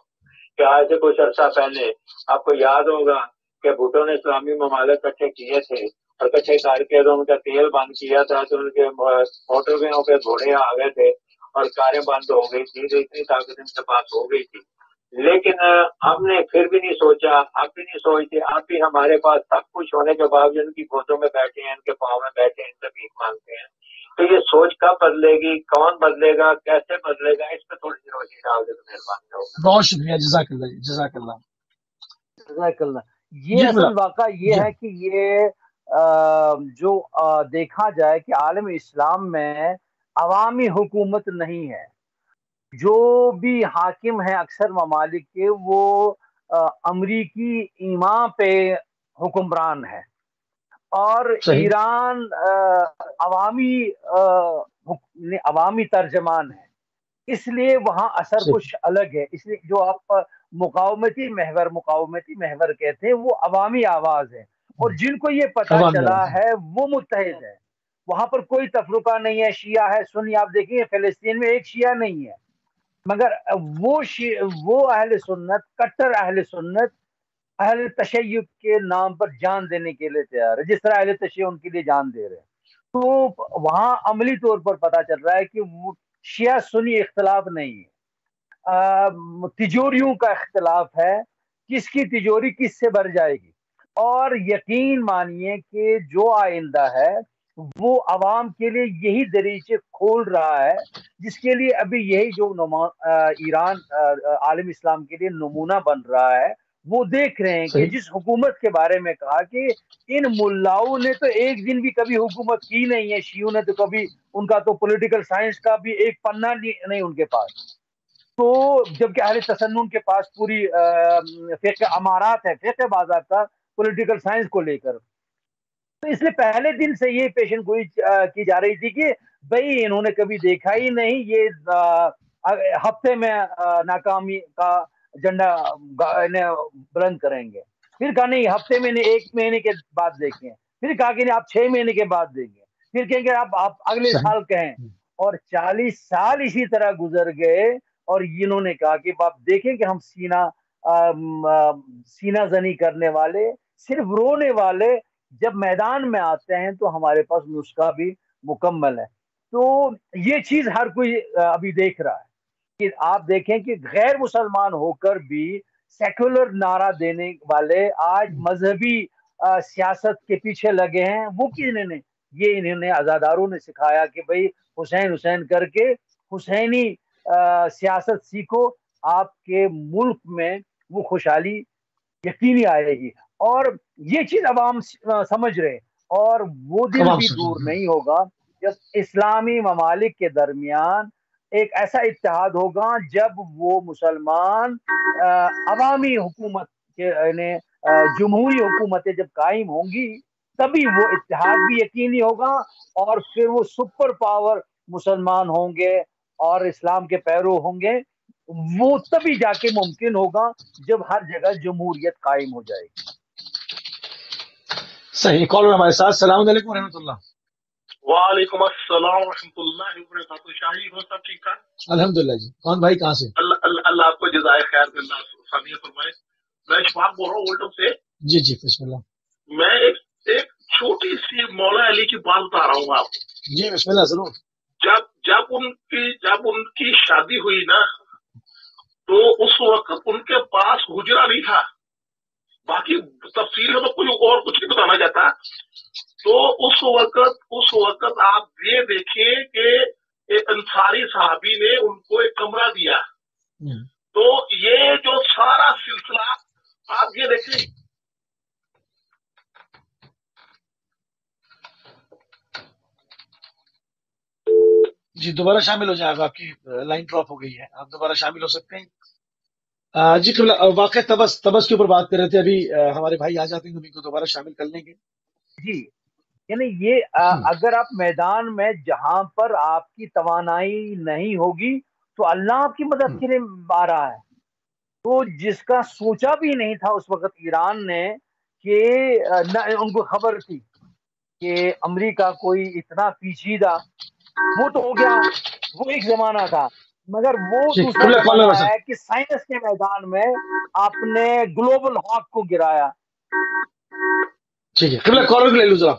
کہ آج سے کچھ عرصہ پہلے آپ کو یاد ہوگا کہ بھٹو نے اسلامی ممالک اکٹھے کیے تھے، اور اکٹھے کر کے ان کا تیل بند کیا تھا تو ان کے موٹر وےوں پہ گھوڑے آ گئے تھے، اور کاریں بند ہو گئی تھی، تو اتنی طاقت ان کے پاس ہو گئی تھی، لیکن ہم نے پھر بھی نہیں سوچا، اب بھی نہیں سوچتے، اب بھی ہمارے پاس سب کچھ ہونے کے باوجود ان کی گودوں میں بیٹھے ہیں، ان کے پاؤں میں بیٹھے ہیں، ان سے بھیک مانگتے ہیں. تو یہ سوچ کب بدلے گی، کون بدلے گا، کیسے بدلے گا، اس پہ تھوڑی سی روشنی ڈال دے تو مہربانی ہوگی. بہت شکریہ، جزاک اللہ جی، جزاک اللہ. جزاک اللہ. یہ اصل واقعہ یہ ہے کہ یہ جو دیکھا جائے کہ عالم اسلام میں عوامی حکومت نہیں ہے. جو بھی حاکم ہیں اکثر ممالک کے، وہ امریکی ایمان پہ حکمران ہے، اور ایران عوامی ترجمان ہے. اس لیے وہاں اثر کچھ الگ ہے. اس لیے جو آپ مقاومتی محور کہتے ہیں، وہ عوامی آواز ہے، اور جن کو یہ پتا چلا ہے وہ متحد ہے. وہاں پر کوئی تفرقہ نہیں ہے، شیعہ ہے، سنی. آپ دیکھیں گے فلسطین میں ایک شیعہ نہیں ہے، مگر وہ اہل سنت، کٹر اہل سنت، اہل تشیع کے نام پر جان دینے کے لیے تیار ہے، جس طرح اہل تشیع ان کے لیے جان دے رہے ہیں. تو وہاں عملی طور پر پتا چل رہا ہے کہ وہ شیعہ سنی اختلاف نہیں ہے، تجوریوں کا اختلاف ہے، کس کی تجوری کس سے بھر جائے گی. اور یقین مانیے کہ جو آئندہ ہے وہ عوام کے لیے یہی دریچے کھول رہا ہے، جس کے لیے ابھی یہی جو ایران عالم اسلام کے لیے نمونہ بن رہا ہے. وہ دیکھ رہے ہیں کہ جس حکومت کے بارے میں کہا کہ ان ملاؤں نے تو ایک دن بھی کبھی حکومت کی نہیں ہے، شیعوں نے تو کبھی، ان کا تو پولیٹیکل سائنس کا بھی ایک پنہ نہیں ان کے پاس. تو جبکہ اہل تسنن کے پاس پوری فقہ امارات ہے، فقہ باضابطہ پولیٹیکل سائنس کو لے کر. تو اس لیے پہلے دن سے یہ پیشن گوئی کی جا رہی تھی کہ بھئی انہوں نے کبھی دیکھا ہی نہیں، یہ ہفتے میں ناکامی کا جھنڈا بلند کریں گے. پھر کہا نہیں ہفتے میں نہیں، 1 مہینے کے بعد دیکھیں. پھر کہا کہ نہیں آپ 6 مہینے کے بعد دیکھیں. پھر کہیں گے آپ اگلے سال کہیں. اور 40 سال اسی طرح گزر گئے، اور انہوں نے کہا کہ آپ دیکھیں کہ ہم سینہ زنی کرنے والے، صرف رونے والے جب میدان میں آتے ہیں تو ہمارے پاس نسخہ بھی مکمل ہے. تو یہ چیز ہر کوئی ابھی دیکھ رہا ہے کہ آپ دیکھیں کہ غیر مسلمان ہو کر بھی سیکولر نعرہ دینے والے آج مذہبی سیاست کے پیچھے لگے ہیں. وہ کس نے؟ یہ انہوں نے عزاداروں نے سکھایا کہ بھئی حسین کر کے حسینی سیاست سیکھو، آپ کے ملک میں وہ خوشحالی یقینی آئے گی. اور یہ چیز عوام سمجھ رہے، اور وہ دن بھی دور نہیں ہوگا جب اسلامی ممالک کے درمیان ایک ایسا اتحاد ہوگا جب وہ مسلمان عوامی حکومت کے جمہوری حکومتیں جب قائم ہوں گی، تبھی وہ اتحاد بھی یقینی ہوگا، اور پھر وہ سپر پاور مسلمان ہوں گے اور اسلام کے پیرو ہوں گے. وہ تبھی جا کے ممکن ہوگا جب ہر جگہ جمہوریت قائم ہو جائے گی. صحیح. کالر ہمارے ساتھ. السلام علیکم ورحمۃ اللہ. وعلیکم السلام ورحمۃ اللہ وبرکاتہ. شاہی ہو سب ٹھیک ٹھاک؟ الحمدللہ جی. کون بھائی کہاں سے؟ اللہ آپ کو جزائے خیر دے، ثانیہ فرمائے. میں اشفاق بول رہا ہوں اولڈم سے. جی جی بسم اللہ. میں ایک چھوٹی سی مولا علی کی بات بتا رہا ہوں آپ. جی بسم اللہ ضرور. جب ان کی شادی ہوئی نا، تو اس وقت ان کے پاس حجرہ نہیں تھا. باقی تفصیل میں تو کچھ نہیں بتانا چاہتا. تو اس وقت آپ یہ دیکھیں کہ ایک انصاری صحابی نے ان کو ایک کمرہ دیا. تو یہ جو سارا سلسلہ آپ یہ دیکھیں. جی دوبارہ شامل ہو جائے گا. آپ کی لائن ڈراپ ہو گئی ہے، آپ دوبارہ شامل ہو سکتے ہیں. جی واقع تبس کے اوپر بات کر رہے تھے. ابھی ہمارے بھائی آ جاتے ہیں تو ان کو دوبارہ شامل کر لیں گے. جی یعنی یہ اگر آپ میدان میں جہاں پر آپ کی توانائی نہیں ہوگی تو اللہ آپ کی مدد کے لیے آ رہا ہے. تو جس کا سوچا بھی نہیں تھا اس وقت ایران نے کہ ان کو خبر تھی کہ امریکہ کوئی اتنا پیچیدہ، وہ تو ہو گیا، وہ ایک زمانہ تھا. مگر وہ دوسرا زمانہ ہے کہ سائنس کے میدان میں آپ نے گلوبل ہاک کو گرایا. ٹھیک ہے قبلہ کالر لے لو ذرا،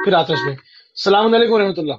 پھر آتے ہیں اس میں. السلام علیکم ورحمۃ اللہ.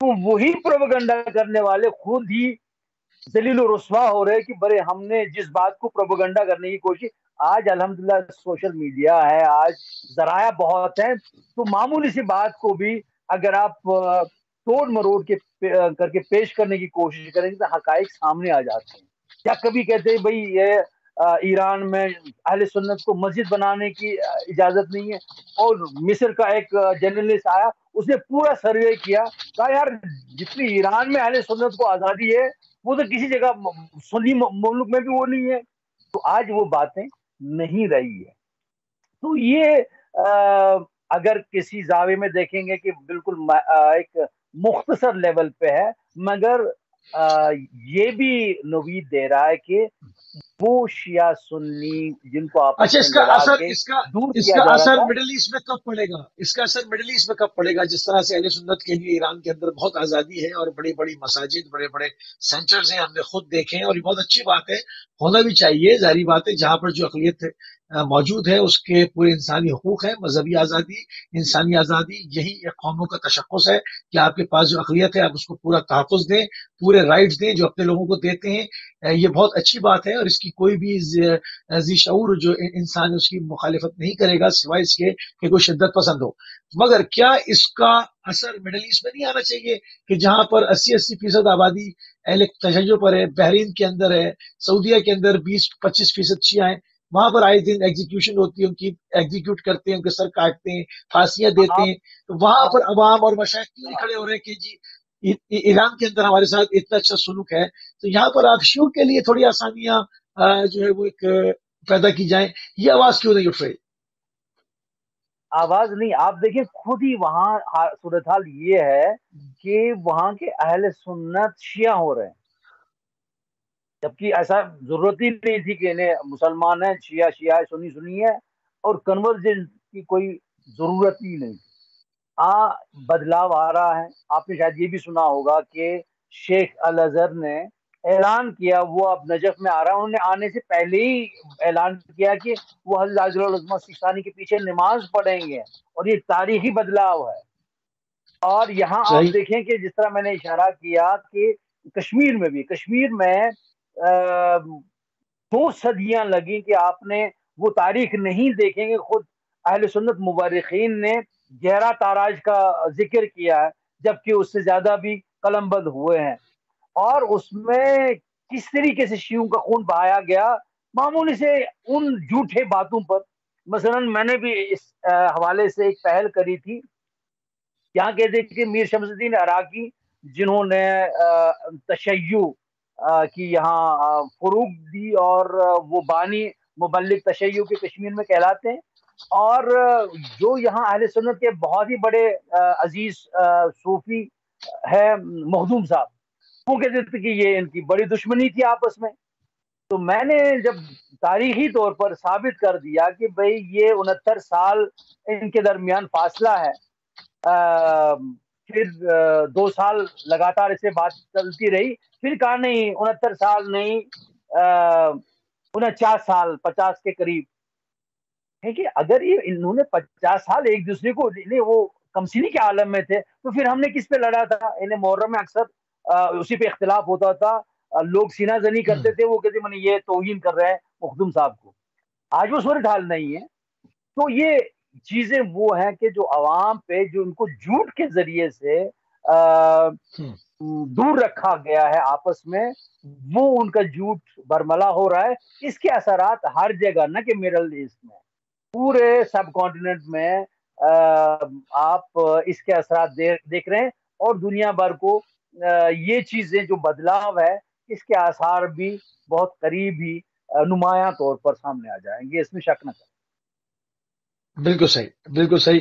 تو وہی پروپیگنڈا کرنے والے خود ہی ذلیل و رسوا ہو رہے کہ برے ہم نے جس بات کو پروپیگنڈا کرنے کی کوشش. آج الحمدللہ سوشل میڈیا ہے, آج ذرائع بہت ہیں, تو معمولی سی بات کو بھی اگر آپ توڑ مروڑ کے کر کے پیش کرنے کی کوشش کریں گے تو حقائق سامنے آ جاتے ہیں. یا کبھی کہتے ہیں بھائی یہ ایران میں اہل سنت کو مسجد بنانے کی اجازت نہیں ہے, اور مصر کا ایک جرنلسٹ آیا, اس نے پورا سروے کیا, کہا یار جتنی ایران میں اہل سنت کو آزادی ہے وہ تو کسی جگہ سنی مملک میں بھی وہ نہیں ہے. تو آج وہ باتیں نہیں رہی ہے. تو یہ اگر کسی زاویے میں دیکھیں گے کہ بالکل ایک مختصر لیول پہ ہے, مگر یہ بھی نوید دے رہا ہے کہ وہ شیعہ سنی جن کو آپس میں لڑا کے دور کیا جا رہا تھا, مڈل ایسٹ میں کب پڑے گا, اس کا اثر مڈل ایسٹ میں کب پڑے گا؟ جس طرح سے اہل سنت کے لیے ایران کے اندر بہت آزادی ہے اور بڑی بڑی مساجد, بڑے بڑے سینٹرز ہیں, ہم نے خود دیکھے ہیں, اور یہ بہت اچھی بات ہے, ہونا بھی چاہیے. ظاہری بات ہے جہاں پر جو اقلیت موجود ہے اس کے پورے انسانی حقوق ہیں, مذہبی آزادی, انسانی آزادی, یہی ایک قوموں کا تشخص ہے کہ آپ کے پاس جو اقلیت ہے آپ اس کو پورا تحفظ دیں, پورے رائٹس دیں جو اپنے لوگوں کو دیتے ہیں. یہ بہت اچھی بات ہے, اور اس کی کوئی بھی ذی شعور جو انسان اس کی مخالفت نہیں کرے گا سوائے اس کے کہ کوئی شدت پسند ہو. مگر کیا اس کا اثر مڈل ایسٹ میں نہیں آنا چاہیے کہ جہاں پر 80% آبادی اہل تشیع پر ہے, بحرین کے اندر ہے, سعودیہ کے اندر 20-25% شیعہ ہیں, وہاں پر آئے دن ایگزیکیوشن ہوتی ہے, ان کی ایگزیکیوٹ کرتے ہیں, ان کے سر کاٹتے ہیں, پھانسیاں دیتے ہیں, تو وہاں پر عوام اور مشائخ کیوں نہیں کھڑے ہو رہے کہ جی ایران کے اندر ہمارے ساتھ اتنا اچھا سلوک ہے, تو یہاں پر آپ شیعوں کے لیے تھوڑی آسانیاں جو ہے وہ ایک پیدا کی جائیں, یہ آواز کیوں نہیں اٹھ رہی؟ آواز نہیں, آپ دیکھیں خود ہی وہاں صورتحال یہ ہے کہ وہاں کے اہل سنت شیعہ ہو رہے ہیں, جبکہ ایسا ضرورت ہی نہیں تھی کہ انہیں مسلمان ہیں شیعہ شیعہ ہے, سنی سنی ہے, اور کنورجن کی کوئی ضرورت ہی نہیں. بدلاؤ آ رہا ہے. آپ نے شاید یہ بھی سنا ہوگا کہ شیخ الازہر نے اعلان کیا, وہ اب نجف میں آ رہا ہے, انہوں نے آنے سے پہلے ہی اعلان کیا کہ وہ حضرت عاجل العظمہ سیستانی کے پیچھے نماز پڑھیں گے, اور یہ تاریخی بدلاؤ ہے. اور یہاں آپ دیکھیں کہ جس طرح میں نے اشارہ کیا کہ کشمیر میں 2 صدیاں لگی کہ آپ نے وہ تاریخ نہیں دیکھیں گے. خود اہل سنت مورخین نے 11 تاراج کا ذکر کیا ہے, جبکہ اس سے زیادہ بھی قلم بند ہوئے ہیں, اور اس میں کس طریقے سے شیعوں کا خون بہایا گیا معمولی سے ان جھوٹے باتوں پر. مثلا میں نے بھی اس حوالے سے ایک پہل کری تھی, یہاں کہتے کہ میر شمس الدین عراقی جنہوں نے تشیع کی یہاں فروغ دی, اور وہ بانی مبلغ تشیع کے کشمیر میں کہلاتے ہیں, اور جو یہاں اہل سنت کے بہت ہی بڑے عزیز صوفی ہے مخدوم صاحب, وہ کہتے تھے کہ یہ ان کی بڑی دشمنی تھی آپس میں. تو میں نے جب تاریخی طور پر ثابت کر دیا کہ بھئی یہ 69 سال ان کے درمیان فاصلہ ہے, پھر 2 سال لگاتار اس سے بات چلتی رہی, پھر کہا نہیں 69 سال نہیں 49 سال 50 کے قریب ہے. کہ اگر یہ انہوں نے 50 سال ایک دوسرے کو, وہ کمسینی کے عالم میں تھے, تو پھر ہم نے کس پہ لڑا تھا؟ انہیں محرم میں اکثر اسی پہ اختلاف ہوتا تھا, لوگ سینہ زنی کرتے تھے, وہ کہتے میں نے یہ توہین کر رہے ہیں مخدوم صاحب کو. آج وہ صورتحال نہیں ہے. تو یہ چیزیں وہ ہیں کہ جو عوام پہ جو ان کو جھوٹ کے ذریعے سے دور رکھا گیا ہے آپس میں, وہ ان کا جھوٹ برملا ہو رہا ہے. اس کے اثرات ہر جگہ, نہ کہ مڈل ایسٹ میں, پورے سب کانٹیننٹ میں آپ اس کے اثرات دیکھ رہے ہیں, اور دنیا بھر کو یہ چیزیں جو بدلاؤ ہے اس کے آثار بھی بہت قریب ہی نمایاں طور پر سامنے آ جائیں گے, اس میں شک نہ کریں. بالکل صحیح, بالکل صحیح.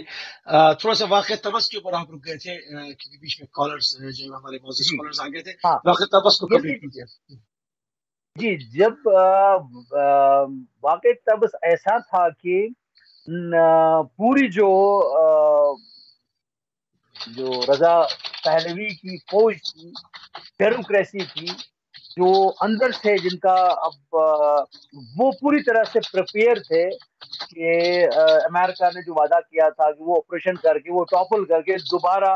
تھوڑا سا واقعہ طبس کے اوپر آپ رک گئے تھے کیونکہ بیچ میں کالرز جو ہمارے معزز کالرز آ گئے تھے, واقعہ طبس کو کمپلیٹ کیجیے. جی, جب واقعہ طبس ایسا تھا کہ پوری جو رضا پہلوی کی فوج تھی, بیوروکریسی تھی, جو اندر سے جن کا اب وہ پوری طرح سے پریپیئر تھے کہ امریکہ نے جو وعدہ کیا تھا کہ وہ آپریشن کر کے وہ ٹاپل کر کے دوبارہ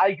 IQ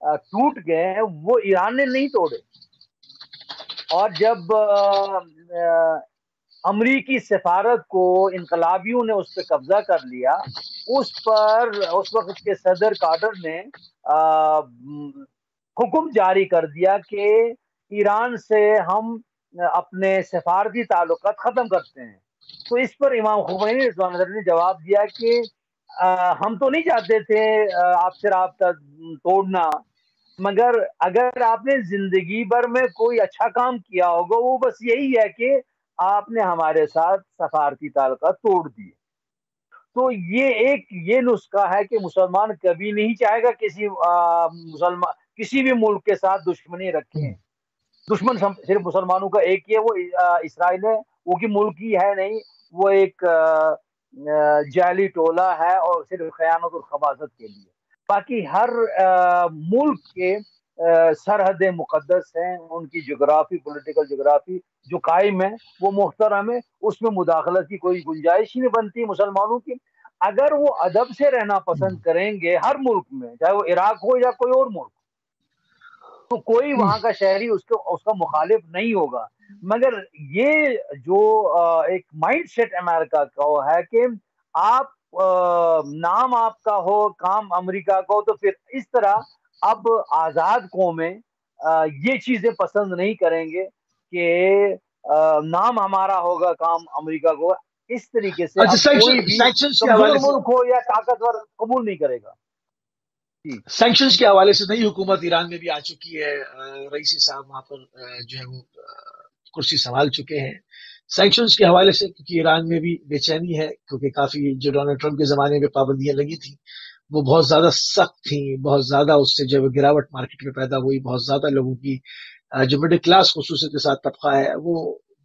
ٹوٹ گئے ہیں وہ ایران نے نہیں توڑے. اور جب امریکی سفارت کو انقلابیوں نے اس پہ قبضہ کر لیا، اس پر اس وقت کے صدر کارٹر نے حکم جاری کر دیا کہ ایران سے ہم اپنے سفارتی تعلقات ختم کرتے ہیں. تو اس پر امام خمینی رضوان اللہ نے جواب دیا کہ ہم تو نہیں چاہتے تھے آپ سے رابطہ توڑنا، مگر اگر آپ نے زندگی بھر میں کوئی اچھا کام کیا ہوگا وہ بس یہی ہے کہ آپ نے ہمارے ساتھ سفارتی تعلقات توڑ دیے. تو یہ نسخہ ہے کہ مسلمان کبھی نہیں چاہے گا کسی بھی ملک کے ساتھ دشمنی رکھیں. دشمن صرف مسلمانوں کا ایک ہی ہے، وہ اسرائیل ہے. وہ کی ملک ہی ہے نہیں، وہ ایک جعلی ٹولہ ہے اور صرف خیانت اور خباثت کے لیے. باقی ہر ملک کے سرحدیں مقدس ہیں، ان کی جغرافی پولیٹیکل جغرافی جو قائم ہے وہ محترم ہے، اس میں مداخلت کی کوئی گنجائش ہی نہیں بنتی مسلمانوں کی. اگر وہ ادب سے رہنا پسند کریں گے ہر ملک میں، چاہے وہ عراق ہو یا کوئی اور ملک، تو کوئی وہاں کا شہری اس کا مخالف نہیں ہوگا. مگر یہ جو ایک مائنڈ سیٹ امریکہ کا ہے کہ آپ نام آپ کا ہو، کام امریکہ کا ہو، تو پھر اس طرح اب آزاد قومیں یہ چیزیں پسند نہیں کریں گے کہ نام ہمارا ہوگا، کام امریکہ کو. اس طریقے سے اب کوئی بھی کمزور ملک ہو یا طاقتور قبول نہیں کرے گا. سینکشنز کے حوالے سے نئی حکومت ایران میں بھی آ چکی ہے. رئیسی صاحب وہاں پر جو ہے وہ کرسی سنبھال چکے ہیں. سینکشنز کے حوالے سے کیونکہ ایران میں بھی بے چینی ہے، کیونکہ کافی جو ڈونلڈ ٹرمپ کے زمانے میں پابندیاں لگی تھیں وہ بہت زیادہ سخت تھیں، بہت زیادہ اس سے جو گراوٹ مارکیٹ میں پیدا ہوئی. بہت زیادہ لوگوں کی جو مڈل کلاس خصوصیت کے ساتھ طبقہ ہے وہ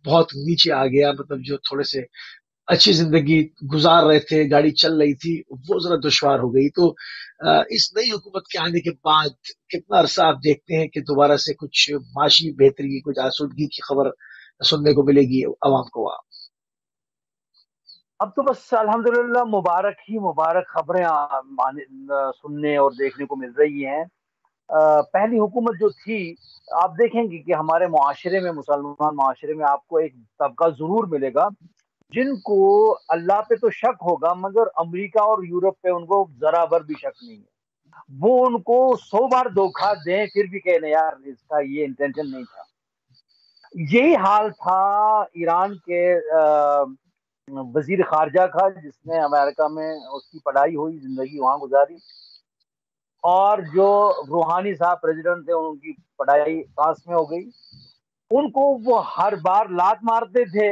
بہت نیچے آ گیا. مطلب جو تھوڑے سے اچھی زندگی گزار رہے تھے، گاڑی چل رہی تھی، وہ ذرا دشوار ہو گئی. تو اس نئی حکومت کے آنے کے بعد کتنا عرصہ آپ دیکھتے ہیں کہ دوبارہ سے کچھ معاشی بہتری، کچھ آسودگی کی خبر سننے کو ملے گی عوام کو؟ اب تو بس الحمدللہ مبارک ہی مبارک خبریں سننے اور دیکھنے کو مل رہی ہیں. پہلی حکومت جو تھی، آپ دیکھیں گے کہ ہمارے معاشرے میں، مسلمان معاشرے میں آپ کو ایک طبقہ ضرور ملے گا جن کو اللہ پہ تو شک ہوگا مگر امریکہ اور یورپ پہ ان کو ذرا بھر بھی شک نہیں ہے. وہ ان کو 100 بار دھوکہ دیں پھر بھی کہنے یار اس کا یہ انٹینشن نہیں تھا. یہی حال تھا ایران کے وزیر خارجہ کا، جس نے امریکہ میں اس کی پڑھائی ہوئی، زندگی وہاں گزاری، اور جو روحانی صاحب پریزیڈنٹ تھے ان کی پڑھائی فرانس میں ہو گئی. ان کو وہ ہر بار لات مارتے تھے،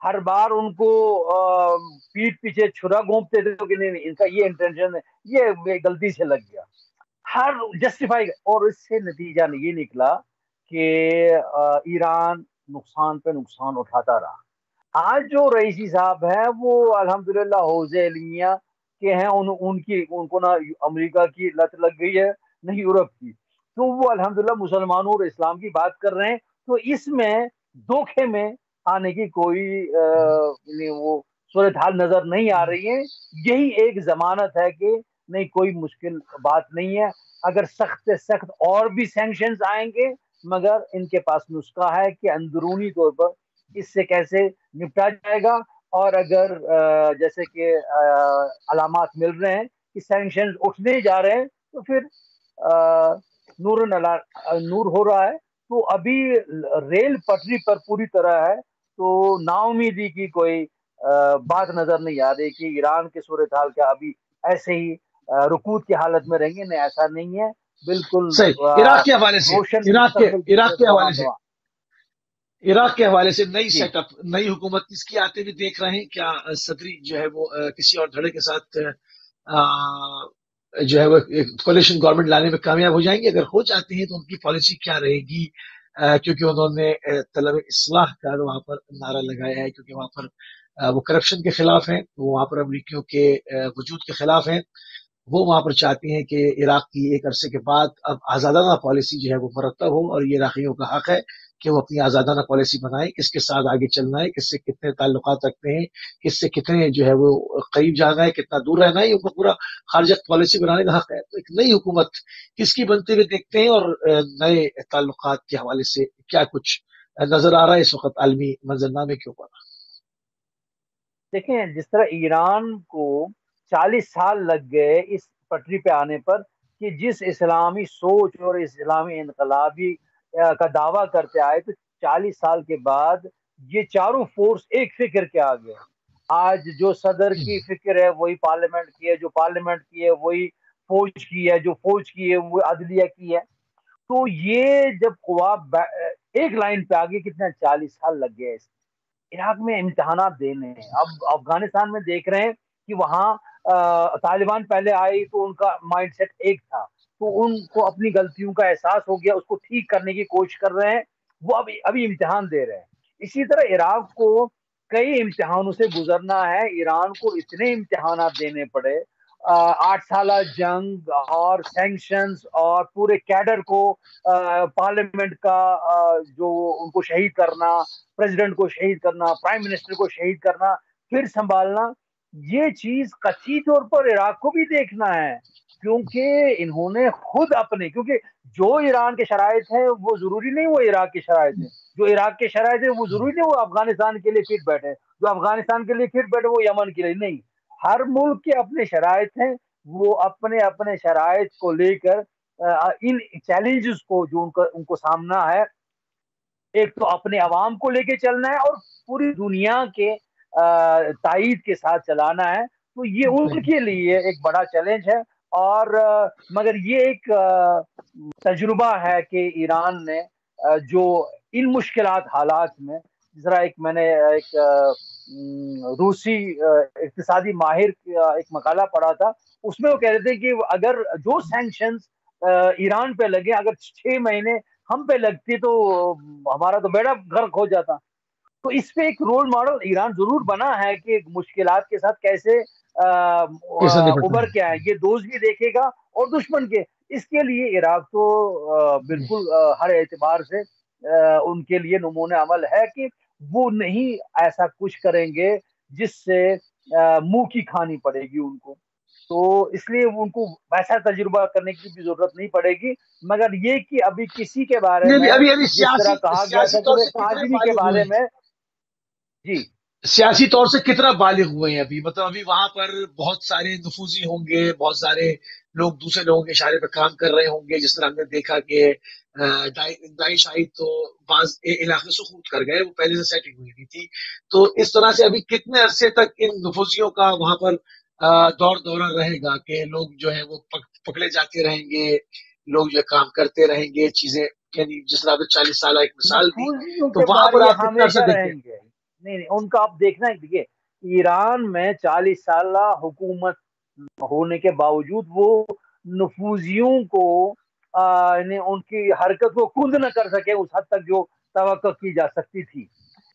ہر بار ان کو پیٹ پیچھے چھرا گھونپتے تھے کہ نہیں ان کا یہ انٹینشن ہے، یہ غلطی سے لگ گیا، ہر جسٹیفائی. اور اس سے نتیجہ یہ نکلا کہ ایران نقصان پہ نقصان اٹھاتا رہا. آج جو رئیسی صاحب ہیں وہ الحمدللہ حوزہ علمیہ کے ہیں، ان کو نہ امریکہ کی لت لگ گئی ہے نہ یورپ کی، تو وہ الحمدللہ مسلمانوں اور اسلام کی بات کر رہے ہیں. تو اس میں دھوکے میں آنے کی کوئی وہ صورتحال نظر نہیں آ رہی ہے. یہی ایک ضمانت ہے کہ نہیں کوئی مشکل بات نہیں ہے. اگر سخت سے سخت اور بھی سینکشنز آئیں گے مگر ان کے پاس نسخہ ہے کہ اندرونی طور پر اس سے کیسے نپٹا جائے گا. اور اگر جیسے کہ علامات مل رہے ہیں کہ سینکشنز اٹھنے جا رہے ہیں تو پھر نور ہو رہا ہے. تو ابھی ریل پٹری پر پوری طرح ہے، تو نا امیدی کی کوئی بات نظر نہیں آ رہی کہ ایران کے صورتحال کیا ابھی ایسے ہی رکود کی حالت میں رہیں گے. نہیں، ایسا نہیں ہے، بالکل عراق کے حوالے سے عراق کے حوالے سے نئی سیٹ اپ، نئی حکومت کس کی آتے ہوئے دیکھ رہے ہیں؟ کیا صدری جو ہے وہ کسی اور دھڑے کے ساتھ جو ہے وہ کولیشن گورنمنٹ لانے میں کامیاب ہو جائیں گے؟ اگر ہو جاتے ہیں تو ان کی پالیسی کیا رہے گی؟ کیونکہ انہوں نے طلب اصلاح کا وہاں پر نعرہ لگایا ہے، کیونکہ وہاں پر وہ کرپشن کے خلاف ہیں، وہ وہاں پر امریکیوں کے وجود کے خلاف ہیں. وہ وہاں پر چاہتے ہیں کہ عراق کی ایک عرصے کے بعد اب آزادانہ پالیسی جو ہے وہ مرتب ہو، اور یہ عراقیوں کا حق ہے کہ وہ اپنی آزادانہ پالیسی بنائیں، کس کے ساتھ آگے چلنا ہے، کس سے کتنے تعلقات رکھتے ہیں، کس سے کتنے جو ہے وہ قریب جانا ہے، کتنا دور رہنا ہے، یہ ان کو پورا خارجہ پالیسی بنانے کا حق ہے۔ تو ایک نئی حکومت کس کی بنتے ہوئے دیکھتے ہیں، اور نئے تعلقات کے حوالے سے کیا کچھ نظر آ رہا ہے اس وقت عالمی منظرنامے کے اوپر؟ دیکھیں، جس طرح ایران کو 40 سال لگ گئے اس پٹری پہ آنے پر کہ جس اسلامی سوچ اور اسلامی انقلابی کا دعویٰ کرتے آئے، تو 40 سال کے بعد یہ چاروں فورس ایک فکر کے آ گئے۔ آج جو صدر کی فکر ہے وہی پارلیمنٹ کی ہے، جو پارلیمنٹ کی ہے وہی فوج کی ہے، جو فوج کی ہے وہ عدلیہ کی ہے۔ تو یہ جب قوا ایک لائن پہ آگے، کتنا 40 سال لگ گئے اس عراق میں امتحانات دینے ہیں۔ اب افغانستان میں دیکھ رہے ہیں کہ وہاں طالبان پہلے آئی تو ان کا مائنڈ سیٹ ایک تھا، تو ان کو اپنی غلطیوں کا احساس ہو گیا، اس کو ٹھیک کرنے کی کوشش کر رہے ہیں، وہ ابھی امتحان دے رہے ہیں۔ اسی طرح عراق کو کئی امتحانوں سے گزرنا ہے۔ ایران کو اتنے امتحانات دینے پڑے، 8 سالہ جنگ اور سینکشنز اور پورے کیڈر کو پارلیمنٹ کا جو ان کو شہید کرنا، پریزیڈنٹ کو شہید کرنا، پرائم منسٹر کو شہید کرنا، پھر سنبھالنا، یہ چیز قطعی طور پر عراق کو بھی دیکھنا ہے، کیونکہ انہوں نے خود اپنے، کیونکہ جو ایران کے شرائط ہیں وہ ضروری نہیں وہ عراق کے شرائط ہیں، جو عراق کے شرائط ہیں وہ ضروری نہیں وہ افغانستان کے لیے فٹ بیٹھے، جو افغانستان کے لیے فٹ بیٹھے وہ یمن کے لیے نہیں۔ ہر ملک کے اپنے شرائط ہیں، وہ اپنے اپنے شرائط کو لے کر ان چیلنجز کو جو ان کو سامنا ہے، ایک تو اپنے عوام کو لے کے چلنا ہے اور پوری دنیا کے تائید کے ساتھ چلانا ہے۔ تو یہ ان کے لیے ایک بڑا چیلنج ہے، اور مگر یہ ایک تجربہ ہے کہ ایران نے جو ان مشکلات حالات میں، جس طرح میں نے ایک روسی اقتصادی ماہر ایک مقالہ پڑھا تھا، اس میں وہ کہہ رہے تھے کہ اگر جو سینکشنز ایران پہ لگے، اگر 6 مہینے ہم پہ لگتی تو ہمارا تو بیڑا غرق ہو جاتا۔ تو اس پہ ایک رول ماڈل ایران ضرور بنا ہے کہ مشکلات کے ساتھ کیسے ابھر کے آئے، یہ دوست بھی دیکھے گا اور دشمن کے۔ اس کے لیے عراق تو بالکل ہر اعتبار سے ان کے لیے نمونہ عمل ہے کہ وہ نہیں ایسا کچھ کریں گے جس سے منہ کی کھانی پڑے گی ان کو، تو اس لیے ان کو ویسا تجربہ کرنے کی بھی ضرورت نہیں پڑے گی۔ مگر یہ کہ ابھی کسی کے بارے میں جس طرح کہا گیا تھا کہ کاظمی کے بارے میں، جی سیاسی طور سے کتنا بالغ ہوئے ہیں ابھی؟ مطلب ابھی وہاں پر بہت سارے نفوذی ہوں گے، بہت سارے لوگ دوسرے لوگوں کے اشارے پہ کام کر رہے ہوں گے، جس طرح ہم نے دیکھا کہ داعش آئی تو بعض علاقے سقوط کر گئے، وہ پہلے سے سیٹنگ ہوئی ہوئی تھی۔ تو اس طرح سے ابھی کتنے عرصے تک ان نفوذیوں کا وہاں پر دور دورہ رہے گا کہ لوگ جو ہے وہ پکڑے جاتے رہیں گے، لوگ جو کام کرتے رہیں گے چیزیں، یعنی جس طرح 40 سالہ ایک مثال تھی، تو وہاں پر آپ کتنا عرصہ دیکھیں گے؟ نہیں ان کا آپ دیکھنا ہے، دیکھیے ایران میں 40 سالہ حکومت ہونے کے باوجود وہ نفوذیوں کو ان کی حرکت کو کند نہ کر سکے اس حد تک جو توقع کی جا سکتی تھی۔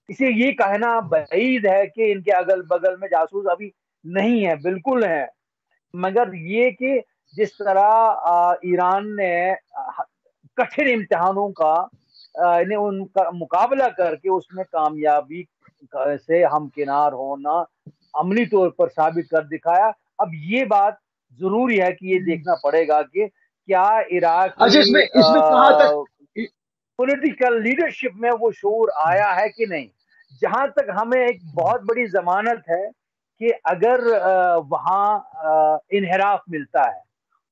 اسے یہ کہنا بعید ہے کہ ان کے اگل بگل میں جاسوس ابھی نہیں ہے، بالکل ہے، مگر یہ کہ جس طرح ایران نے کٹھن امتحانوں کا ان کا مقابلہ کر کے اس میں کامیابی سے ہمکنار ہونا عملی طور پر ثابت کر دکھایا، اب یہ بات ضروری ہے کہ یہ دیکھنا پڑے گا کہ کیا عراق کی پولیٹیکل لیڈرشپ میں وہ شعور آیا ہے کہ نہیں۔ جہاں تک ہمیں ایک بہت بڑی ضمانت ہے کہ اگر وہاں انحراف ملتا ہے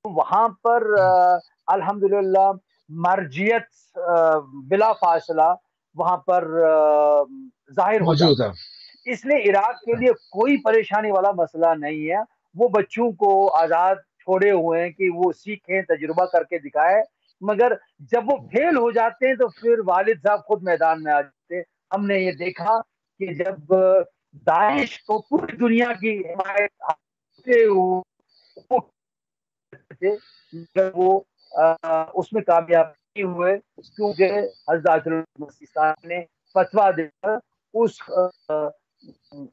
تو وہاں پر الحمدللہ مرجعیت بلا فاصلہ وہاں پر ظاہر ہو جاتا ہے۔ اس لیے عراق کے لیے کوئی پریشانی والا مسئلہ نہیں ہے، وہ بچوں کو آزاد چھوڑے ہوئے ہیں کہ وہ سیکھیں، تجربہ کر کے دکھائے، مگر جب وہ فیل ہو جاتے ہیں تو پھر والد صاحب خود میدان میں آ جاتے ہیں۔ ہم نے یہ دیکھا کہ جب داعش کو پوری دنیا کی حمایت وہ اس میں کامیاب نہیں ہوئے، کیونکہ حضرت نے فتویٰ دے کر اس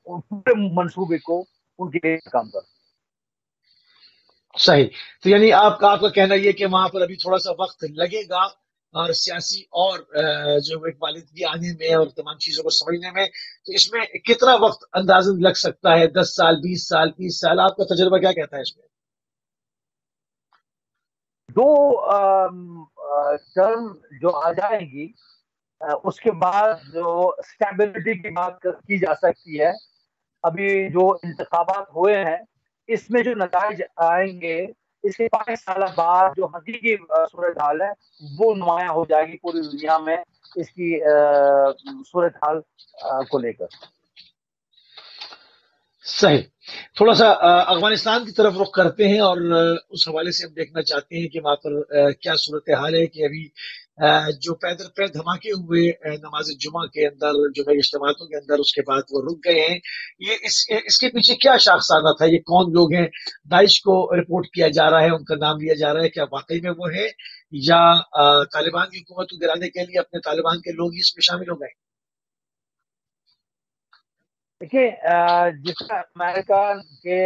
پورے منصوبے کو ان کے لیے کام کر۔ صحیح، تو یعنی آپ کا کہنا یہ کہ وہاں پر ابھی تھوڑا سا وقت لگے گا اور سیاسی اور جو ایک والدگی آنے میں اور تمام چیزوں کو سمجھنے میں، تو اس میں کتنا وقت اندازن لگ سکتا ہے؟ 10 سال، 20 سال، 30 سال؟ آپ کا تجربہ کیا کہتا ہے اس میں؟ دو ٹرم جو آ جائیں گی اس کے بعد جو اسٹیبلٹی کی بات کی جا سکتی ہے. ابھی جو انتخابات ہوئے ہیں اس میں جو نتائج آئیں گے اس کے 5 سال بعد جو حقیقی صورتحال ہے وہ نمایاں ہو جائے گی پوری دنیا میں اس کی صورتحال کو لے کر. صحیح. تھوڑا سا افغانستان کی طرف رخ کرتے ہیں، اور اس حوالے سے ہم دیکھنا چاہتے ہیں کہ وہاں پر کیا صورتحال ہے. کہ ابھی جو پیدر پہ دھماکے ہوئے نماز جمعہ کے اندر، جمعہ اجتماعاتوں کے اندر، اس کے بعد وہ رک گئے ہیں. یہ اس کے پیچھے کیا شاخسانہ تھا؟ یہ کون لوگ ہیں؟ داعش کو رپورٹ کیا جا رہا ہے، ان کا نام لیا جا رہا ہے. کیا واقعی میں وہ ہے، یا طالبان کی حکومت کو گرانے کے لیے اپنے طالبان کے لوگ ہی اس میں شامل ہو گئے؟ دیکھیے، جس طرح امریکہ کے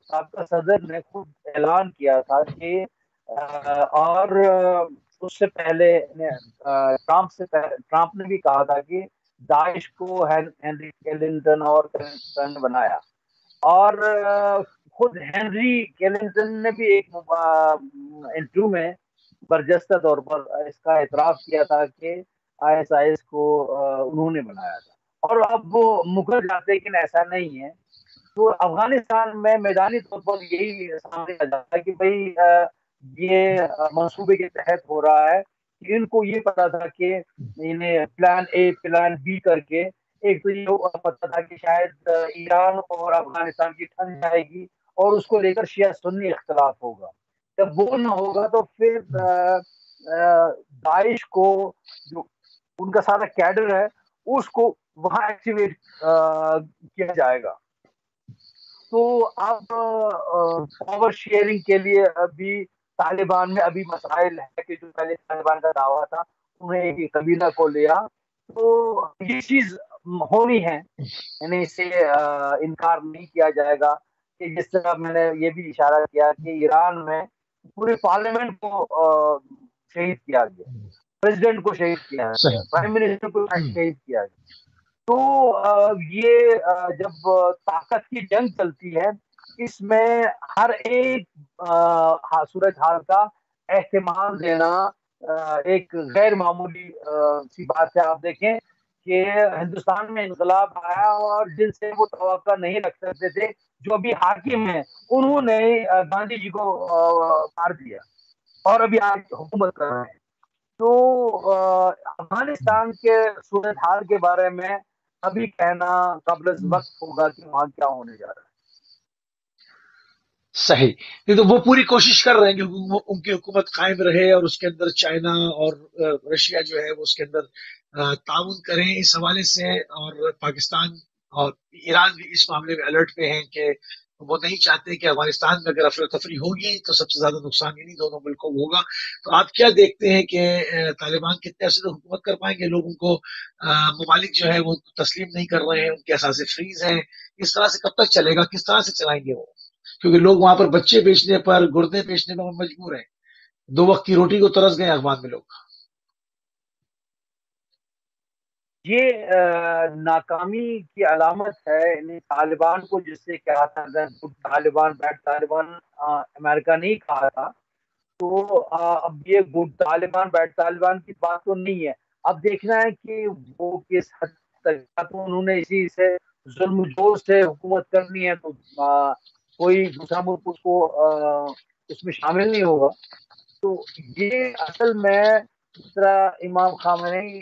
سابقہ صدر نے خود اعلان کیا تھا کہ اور اس سے پہلے ٹرمپ نے بھی کہا تھا کہ داعش کو ہنری کلنٹن اور کلنٹن بنایا. اور خود ہنری کلنٹن نے بھی ایک انٹرویو میں برجستہ طور پر اس کا اعتراف کیا تھا کہ ISIS کو انہوں نے بنایا تھا. اور اب وہ مکر جاتے لیکن ایسا نہیں ہے. تو افغانستان میں میدانی طور پر یہی سامنے آ جاتا ہے کہ بھائی یہ منصوبے کے تحت ہو رہا ہے. ان کو یہ پتا تھا کہ انہیں پلان اے پلان بی کر کے، ایک تو یہ پتا تھا کہ شاید ایران اور افغانستان کی ٹھن جائے گی اور اس کو لے کر شیعہ سنی اختلاف ہوگا. جب وہ نہ ہوگا تو پھر داعش کو جو ان کا سارا کیڈر ہے اس کو وہاں ایکٹیویٹ کیا جائے گا. تو اب پاور شیئرنگ کے لیے ابھی طالبان میں ابھی مسائل ہے کہ جو پہلے طالبان کا دعویٰ تھا انہیں ایک قبیلہ کو لیا. تو یہ چیز ہونی ہے، یعنی اس سے انکار نہیں کیا جائے گا. کہ جس طرح میں نے یہ بھی اشارہ کیا کہ ایران میں پورے پارلیمنٹ کو شہید کیا گیا، پریزیڈنٹ کو شہید کیا گیا، پرائم منسٹر کو شہید کیا گیا. تو یہ جب طاقت کی جنگ چلتی ہے اس میں ہر ایک صورتحال کا احتمال دینا ایک غیر معمولی سی بات ہے. آپ دیکھیں کہ ہندوستان میں انقلاب آیا اور جن سے وہ توقع نہیں رکھ سکتے تھے جو ابھی حاکم ہیں انہوں نے گاندھی جی کو مار دیا اور ابھی آج حکومت کر رہے ہیں. تو افغانستان کے صورتحال کے بارے میں ابھی کہنا قبل از وقت ہوگا کہ وہاں کیا ہونے جا رہا ہے. صحیح. نہیں تو وہ پوری کوشش کر رہے ہیں کہ ان کی حکومت قائم رہے، اور اس کے اندر چائنا اور رشیا جو ہے وہ اس کے اندر تعاون کریں اس حوالے سے. اور پاکستان اور ایران بھی اس معاملے میں الرٹ پہ ہیں کہ وہ نہیں چاہتے کہ افغانستان میں اگر افراتفری ہوگی تو سب سے زیادہ نقصان انہیں دونوں ملکوں کو ہوگا. تو آپ کیا دیکھتے ہیں کہ طالبان کتنے عرصے تک حکومت کر پائیں گے؟ لوگ ان کو ممالک جو ہے وہ تسلیم نہیں کر رہے ہیں، ان کے اثاثے فریز ہیں. اس طرح سے کب تک چلے گا؟ کس طرح سے چلائیں گے وہ؟ کیونکہ لوگ وہاں پر بچے بیچنے پر، گردے بیچنے پر مجبور ہیں. 2 وقت کی روٹی کو ترس گئے افغان میں لوگ. یہ ناکامی کی علامت ہے. طالبان کو جس سے کہا تھا طالبان بیڈ طالبان امریکہ نہیں کہا تھا، تو اب یہ گڈ طالبان بیڈ طالبان کی بات تو نہیں ہے. اب دیکھنا ہے کہ وہ کس حد تک، تو انہوں نے اسی سے ظلم جوش سے حکومت کرنی ہے تو کوئی دوسرا ملک اس کو اس میں شامل نہیں ہوگا. تو یہ اصل میں جس طرح امام خامنئی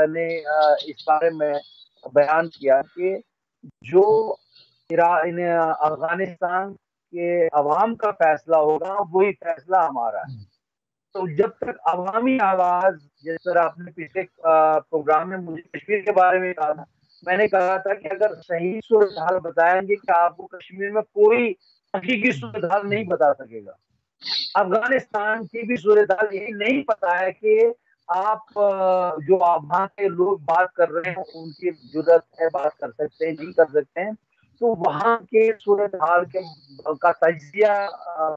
نے اس بارے میں بیان کیا کہ جو افغانستان کے عوام کا فیصلہ ہوگا وہی فیصلہ ہمارا ہے. تو جب تک عوامی آواز، جس طرح آپ نے پچھلے پروگرام میں مجھے کشمیر کے بارے میں کہا تھا، میں نے کہا تھا کہ اگر صحیح صورتحال بتائیں گے کہ آپ کو کشمیر میں کوئی حقیقی صورتحال نہیں بتا سکے گا. افغانستان کی بھی صورتحال یہی نہیں پتا ہے کہ آپ جو وہاں کے لوگ بات کر رہے ہیں ان کی جرات ہے، بات کر سکتے ہیں نہیں کر سکتے ہیں. تو وہاں کے صورتحال کا تجزیہ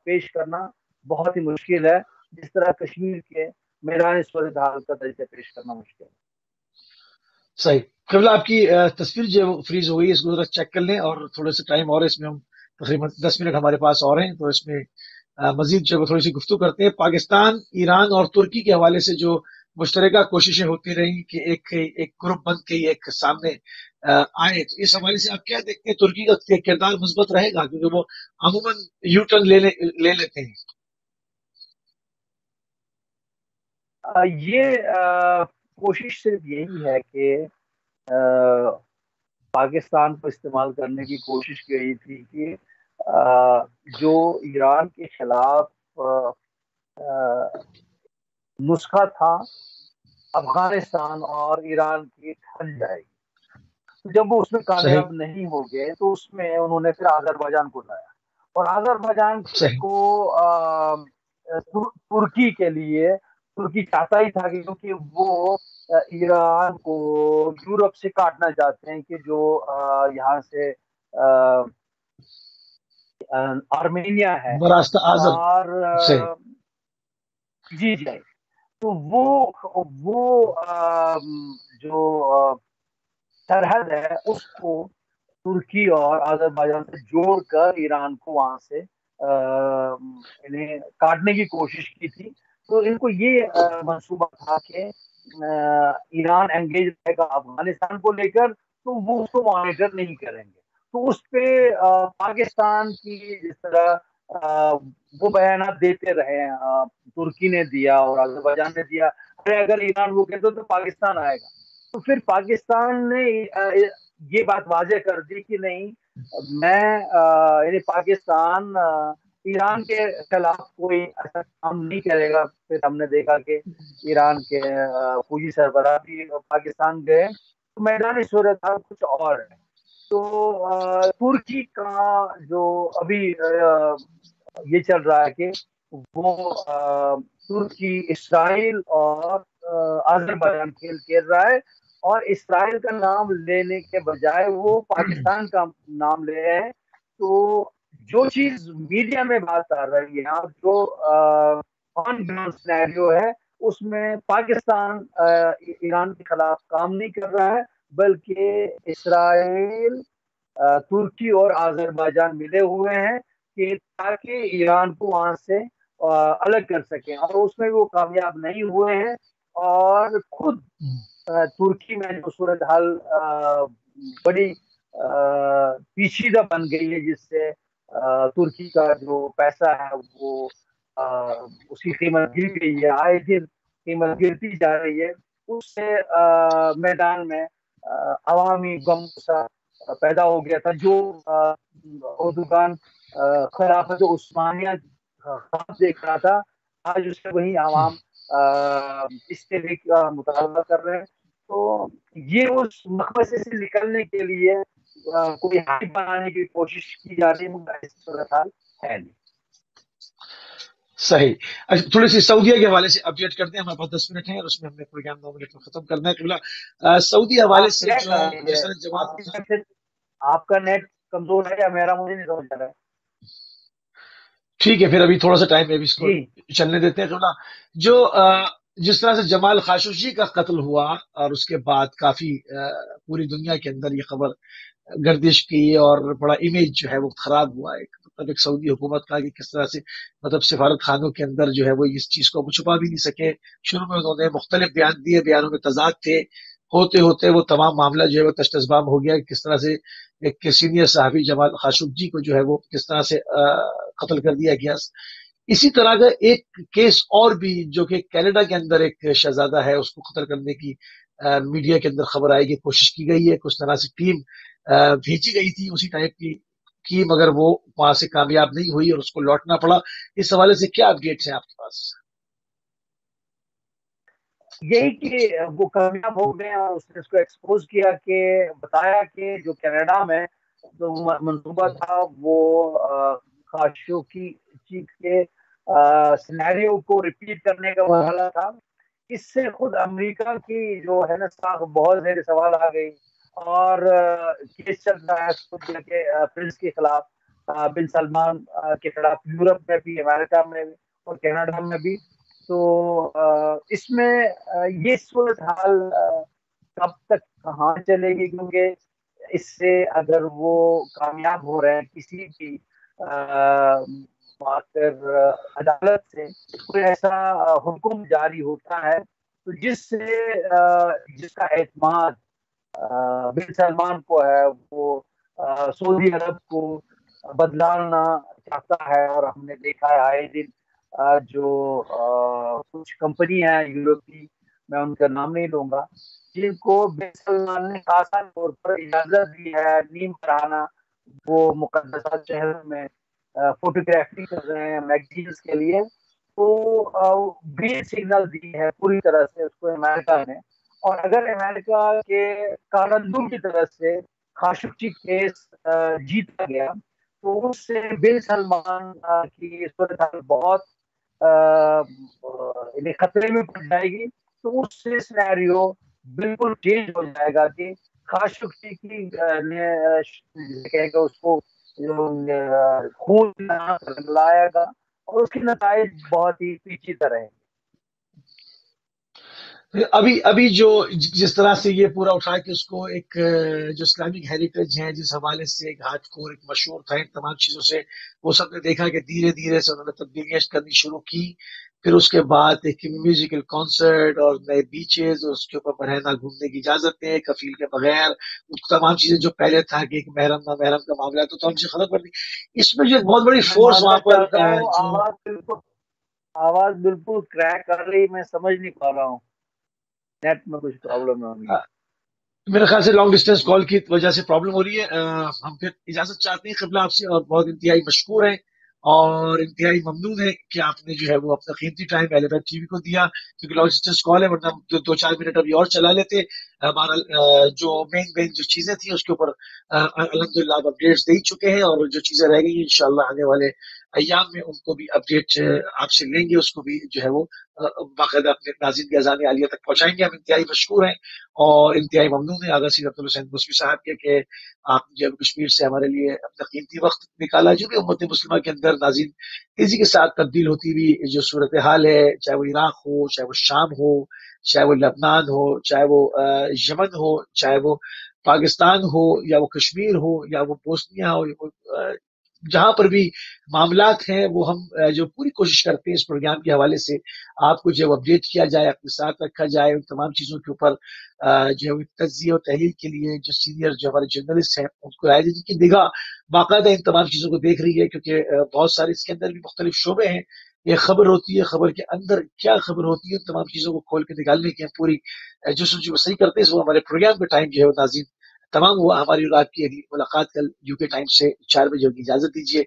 پیش کرنا بہت ہی مشکل ہے. جس طرح کشمیر کے میدان صورتحال کا طریقہ پیش کرنا مشکل ہے۔ صحیح قبلہ، آپ کی تصویر جو فریز ہو گئی، اس کو ذرا چیک کر لیں، اور تھوڑے سے ٹائم اور اس میں ہم تقریباً 10 منٹ ہمارے پاس اور ہیں، تو اس میں مزید جو تھوڑی سی گفتگو کرتے ہیں۔ پاکستان، ایران اور ترکی کے حوالے سے جو مشترکہ کوششیں ہوتی رہیں کہ ایک گروپ بن کے ایک سامنے آئے، تو اس حوالے سے آپ کیا دیکھتے ہیں؟ ترکی کا کردار مثبت رہے گا کیونکہ وہ عموماً یو ٹرن لے لیتے ہیں؟ یہ کوشش صرف یہی ہے کہ پاکستان کو استعمال کرنے کی کوشش کی گئی تھی کہ جو ایران کے خلاف نسخہ تھا افغانستان اور ایران کی ٹھن جائے گی۔ جب وہ اس میں کامیاب نہیں ہو گئے تو اس میں انہوں نے پھر آذربائیجان کو لایا، اور آذربائیجان کو ترکی کے لیے، ترکی چاہتا ہی تھا کیونکہ وہ ایران کو یورپ سے کاٹنا چاہتے ہیں کہ جو یہاں سے آرمینیا ہے اور جی تو وہ جو سرحد ہے اس کو ترکی اور آذربائیجان سے جوڑ کر ایران کو وہاں سے انہیں کاٹنے کی کوشش کی تھی۔ تو ان کو یہ منصوبہ تھا کہ ایران انگیج رہے گا افغانستان کو لے کر، تو وہ اس کو مانیٹر نہیں کریں گے۔ تو اس پہ پاکستان کی جس طرح وہ بیانات دیتے رہے، ترکی نے دیا اور آذربائیجان نے دیا، اگر ایران وہ کہتے تو پاکستان آئے گا، تو پھر پاکستان نے یہ بات واضح کر دی کہ نہیں، میں یعنی پاکستان ایران کے خلاف کوئی ایسا کام نہیں کرے گا۔ پھر ہم نے دیکھا کہ ایران کے فوجی سربراہ بھی پاکستان گئے، تو میدانی صورتحال کچھ اور ہے۔ تو ترکی کا جو ابھی یہ چل رہا ہے کہ وہ ترکی اسرائیل اور آذربائیجان کھیل رہا ہے، اور اسرائیل کا نام لینے کے بجائے وہ پاکستان کا نام لے رہے ہیں۔ تو جو چیز میڈیا میں بات آ رہی ہے اور جو آن گراؤنڈ سینیریو ہے، اس میں پاکستان ایران کے خلاف کام نہیں کر رہا ہے، بلکہ اسرائیل، ترکی اور آذربائیجان ملے ہوئے ہیں کہ تاکہ ایران کو وہاں سے الگ کر سکیں، اور اس میں وہ کامیاب نہیں ہوئے ہیں۔ اور خود ترکی میں جو صورتحال بڑی پیچیدہ بن گئی ہے، جس سے ترکی کا جو پیسہ ہے وہ اس کی قیمت گر گئی ہے، آئے دن قیمت گرتی جا رہی ہے، اس سے میدان میں عوامی غم غصہ پیدا ہو گیا تھا۔ جو اردوغان خلافت عثمانیہ خواب دیکھ رہا تھا، آج اس سے وہی عوام استعفے کا مطالبہ کر رہے ہیں۔ تو یہ اس مقبضے سے نکلنے کے لیے کوئی ہائپ بنانے کی کوشش کی جا رہی ہے، مگر ایسی صورتحال ہے نہیں۔ صحیح۔ اچھا، تھوڑی سی سعودیہ کے حوالے سے اپڈیٹ کرتے ہیں، ہمارے پاس 10 منٹ ہیں اور اس میں ہم نے پروگرام 9 منٹ میں ختم کرنا ہے۔ قبلہ سعودی حوالے سے آپ کا نیٹ کمزور ہے یا میرا؟ مجھے نہیں سمجھ رہا ہے۔ ٹھیک ہے، پھر ابھی تھوڑا سا ٹائم میں بھی اس کو چلنے دیتے ہیں۔ قبلہ جو جس طرح سے جمال خاشقجی کا قتل ہوا اور اس کے بعد کافی پوری دنیا کے اندر یہ خبر گردش کی اور بڑا امیج جو ہے وہ خراب ہوا، ایک سعودی حکومت کا کہ کس طرح سے مطلب سفارت خانوں کے اندر جو ہے وہ اس چیز کو چھپا بھی نہیں سکے۔ شروع میں انہوں نے مختلف بیان دیے، بیانوں میں تضاد تھے، ہوتے ہوتے وہ تمام معاملہ جو ہے وہ تشتزبام ہو گیا کہ کس طرح سے ایک سینئر صحافی جمال خاشقجی کو جو ہے وہ کس طرح سے قتل کر دیا گیا۔ اسی طرح کا ایک کیس اور بھی جو کہ کینیڈا کے اندر ایک شہزادہ ہے، اس کو قتل کرنے کی میڈیا کے اندر خبر آئی کہ کوشش کی گئی ہے، کچھ طرح سے ٹیم بھیجی گئی تھی اسی ٹائپ کی مگر وہ وہاں سے کامیاب نہیں ہوئی اور اس کو لوٹنا پڑا۔ اس حوالے سے کیا اپڈیٹس ہیں آپ کے پاس؟ یہی کہ وہ کامیاب ہو گئے اور اس نے اس کو ایکسپوز کیا، کہ بتایا کہ جو کینیڈا میں جو منصوبہ تھا وہ خاشقجی کے سینیریو کو ریپیٹ کرنے کا مرحلہ تھا۔ اس سے خود امریکہ کی جو ہے نا ساخ بہت زیر سوال آ گئی، اور کیس چل رہا ہے سعودیہ کے پرنس کے خلاف، بن سلمان کے خلاف، یورپ میں بھی، امریکہ میں بھی اور کینیڈا میں بھی۔ تو اس میں یہ صورتحال کب تک کہاں چلے گی، کیونکہ اس سے اگر وہ کامیاب ہو رہے ہیں کسی بھی عدالت سے کوئی ایسا حکم جاری ہوتا ہے تو جس کا اعتماد بن سلمان کو ہے، وہ سعودی عرب کو بدلانا چاہتا ہے، اور ہم نے دیکھا ہے آئے دن جو کچھ کمپنی ہیں یورپی، میں ان کا نام نہیں لوں گا، جن کو بن سلمان نے آسان طور پر اجازت دی ہے نیم کرانا، وہ مقدسہ شہروں میں فوٹوگرافی کر رہے ہیں میگزینز کے لیے، تو گرین سگنل دی ہے پوری طرح سے اس کو امریکہ نے۔ اور اگر امریکہ کے کارندوں کی طرف سے خاشقچی کیس جیتا گیا تو اس سے بن سلمان کی صورتحال بہت خطرے میں پڑ جائے گی، تو اس سے سینیریو بالکل چینج ہو جائے گا کہ خاشقچی کی کہے گا اس کو خون لائے گا، اور اس کے نتائج بہت ہی پیچیدہ رہیں گے۔ ابھی جو جس طرح سے یہ پورا اٹھا کہ اس کو ایک جو اسلامک ہیریٹیج ہے جس حوالے سے ایک ہارڈ کور ایک مشہور تھا ان تمام چیزوں سے، وہ سب نے دیکھا کہ دھیرے دھیرے سے انہوں نے تبدیلیاں کرنی شروع کی، پھر اس کے بعد ایک میوزیکل کانسرٹ اور نئے بیچز، اس کے اوپر بہرحانہ گھومنے کی اجازت ہے کفیل کے بغیر، تمام چیزیں جو پہلے تھا کہ ایک محرم نہ محرم کا معاملہ تو ہم سے ختم کر دی۔ اس میں جو ایک بہت بڑی فورس وہاں پر آواز بالکل کریک کر رہی، میں سمجھ نہیں پا رہا ہوں، نیٹ میں کچھ پرابلم ہے۔ میرے خیال سے لانگ ڈسٹینس کال کی وجہ سے پرابلم ہو رہی ہے۔ ہم پھر اجازت چاہتے ہیں قبلہ آپ سے، اور بہت انتہائی مشکور ہیں اور انتہائی ممنون ہے کہ آپ نے جو ہے وہ اپنا قیمتی time L M T V کو دیا، کیونکہ لانگ ڈسٹینس کال ہے، ورنہ دو چار منٹ ابھی اور چلا لیتے۔ ہمارا جو مین جو چیزیں تھیں اس کے اوپر الحمدللہ آپ اپڈیٹس دے چکے ہیں، اور جو چیزیں رہ گئی ہیں انشاءاللہ آنے والے ایام میں ان کو بھی اپڈیٹ آپ سے لیں گے، اس کو بھی جو ہے وہ باقاعدہ اپنے ناظرین کی اذان عالیہ تک پہنچائیں گے۔ ہم انتہائی مشکور ہیں اور انتہائی ممنون ہے آغا سید عبدالحسین موسوی صاحب کے کہ آپ نے کشمیر سے ہمارے لیے اپنا قیمتی وقت نکالا۔ جو بھی امت مسلمہ کے اندر ناظرین تیزی کے ساتھ تبدیل ہوتی ہوئی جو صورتحال ہے، چاہے وہ عراق ہو، چاہے وہ شام ہو، چاہے وہ لبنان ہو، چاہے وہ یمن ہو، چاہے وہ پاکستان ہو، یا وہ کشمیر ہو، یا وہ بوسنیا ہو، جہاں پر بھی معاملات ہیں وہ ہم جو پوری کوشش کرتے ہیں اس پروگرام کے حوالے سے آپ کو جو اپڈیٹ کیا جائے، اپنے ساتھ رکھا جائے، ان تمام چیزوں کے اوپر جو ہے تجزیہ اور تحلیل کے لیے جو سینئر جو ہمارے جرنلسٹ ہیں ان کو رائے جن کی نگاہ باقاعدہ ان تمام چیزوں کو دیکھ رہی ہے، کیونکہ بہت سارے اس کے اندر بھی مختلف شعبے ہیں۔ یہ خبر ہوتی ہے، خبر کے اندر کیا خبر ہوتی ہے، ان تمام چیزوں کو کھول کے نکالنے کی ہم پوری جو صحیح کرتے ہیں، وہ ہمارے پروگرام کا ٹائم جو ہے وہ ناظرین تمام ہوا۔ ہماری اور آپ کی اگلی ملاقات کل یو کے ٹائم سے 4 بجے ہوگی۔ اجازت دیجیے،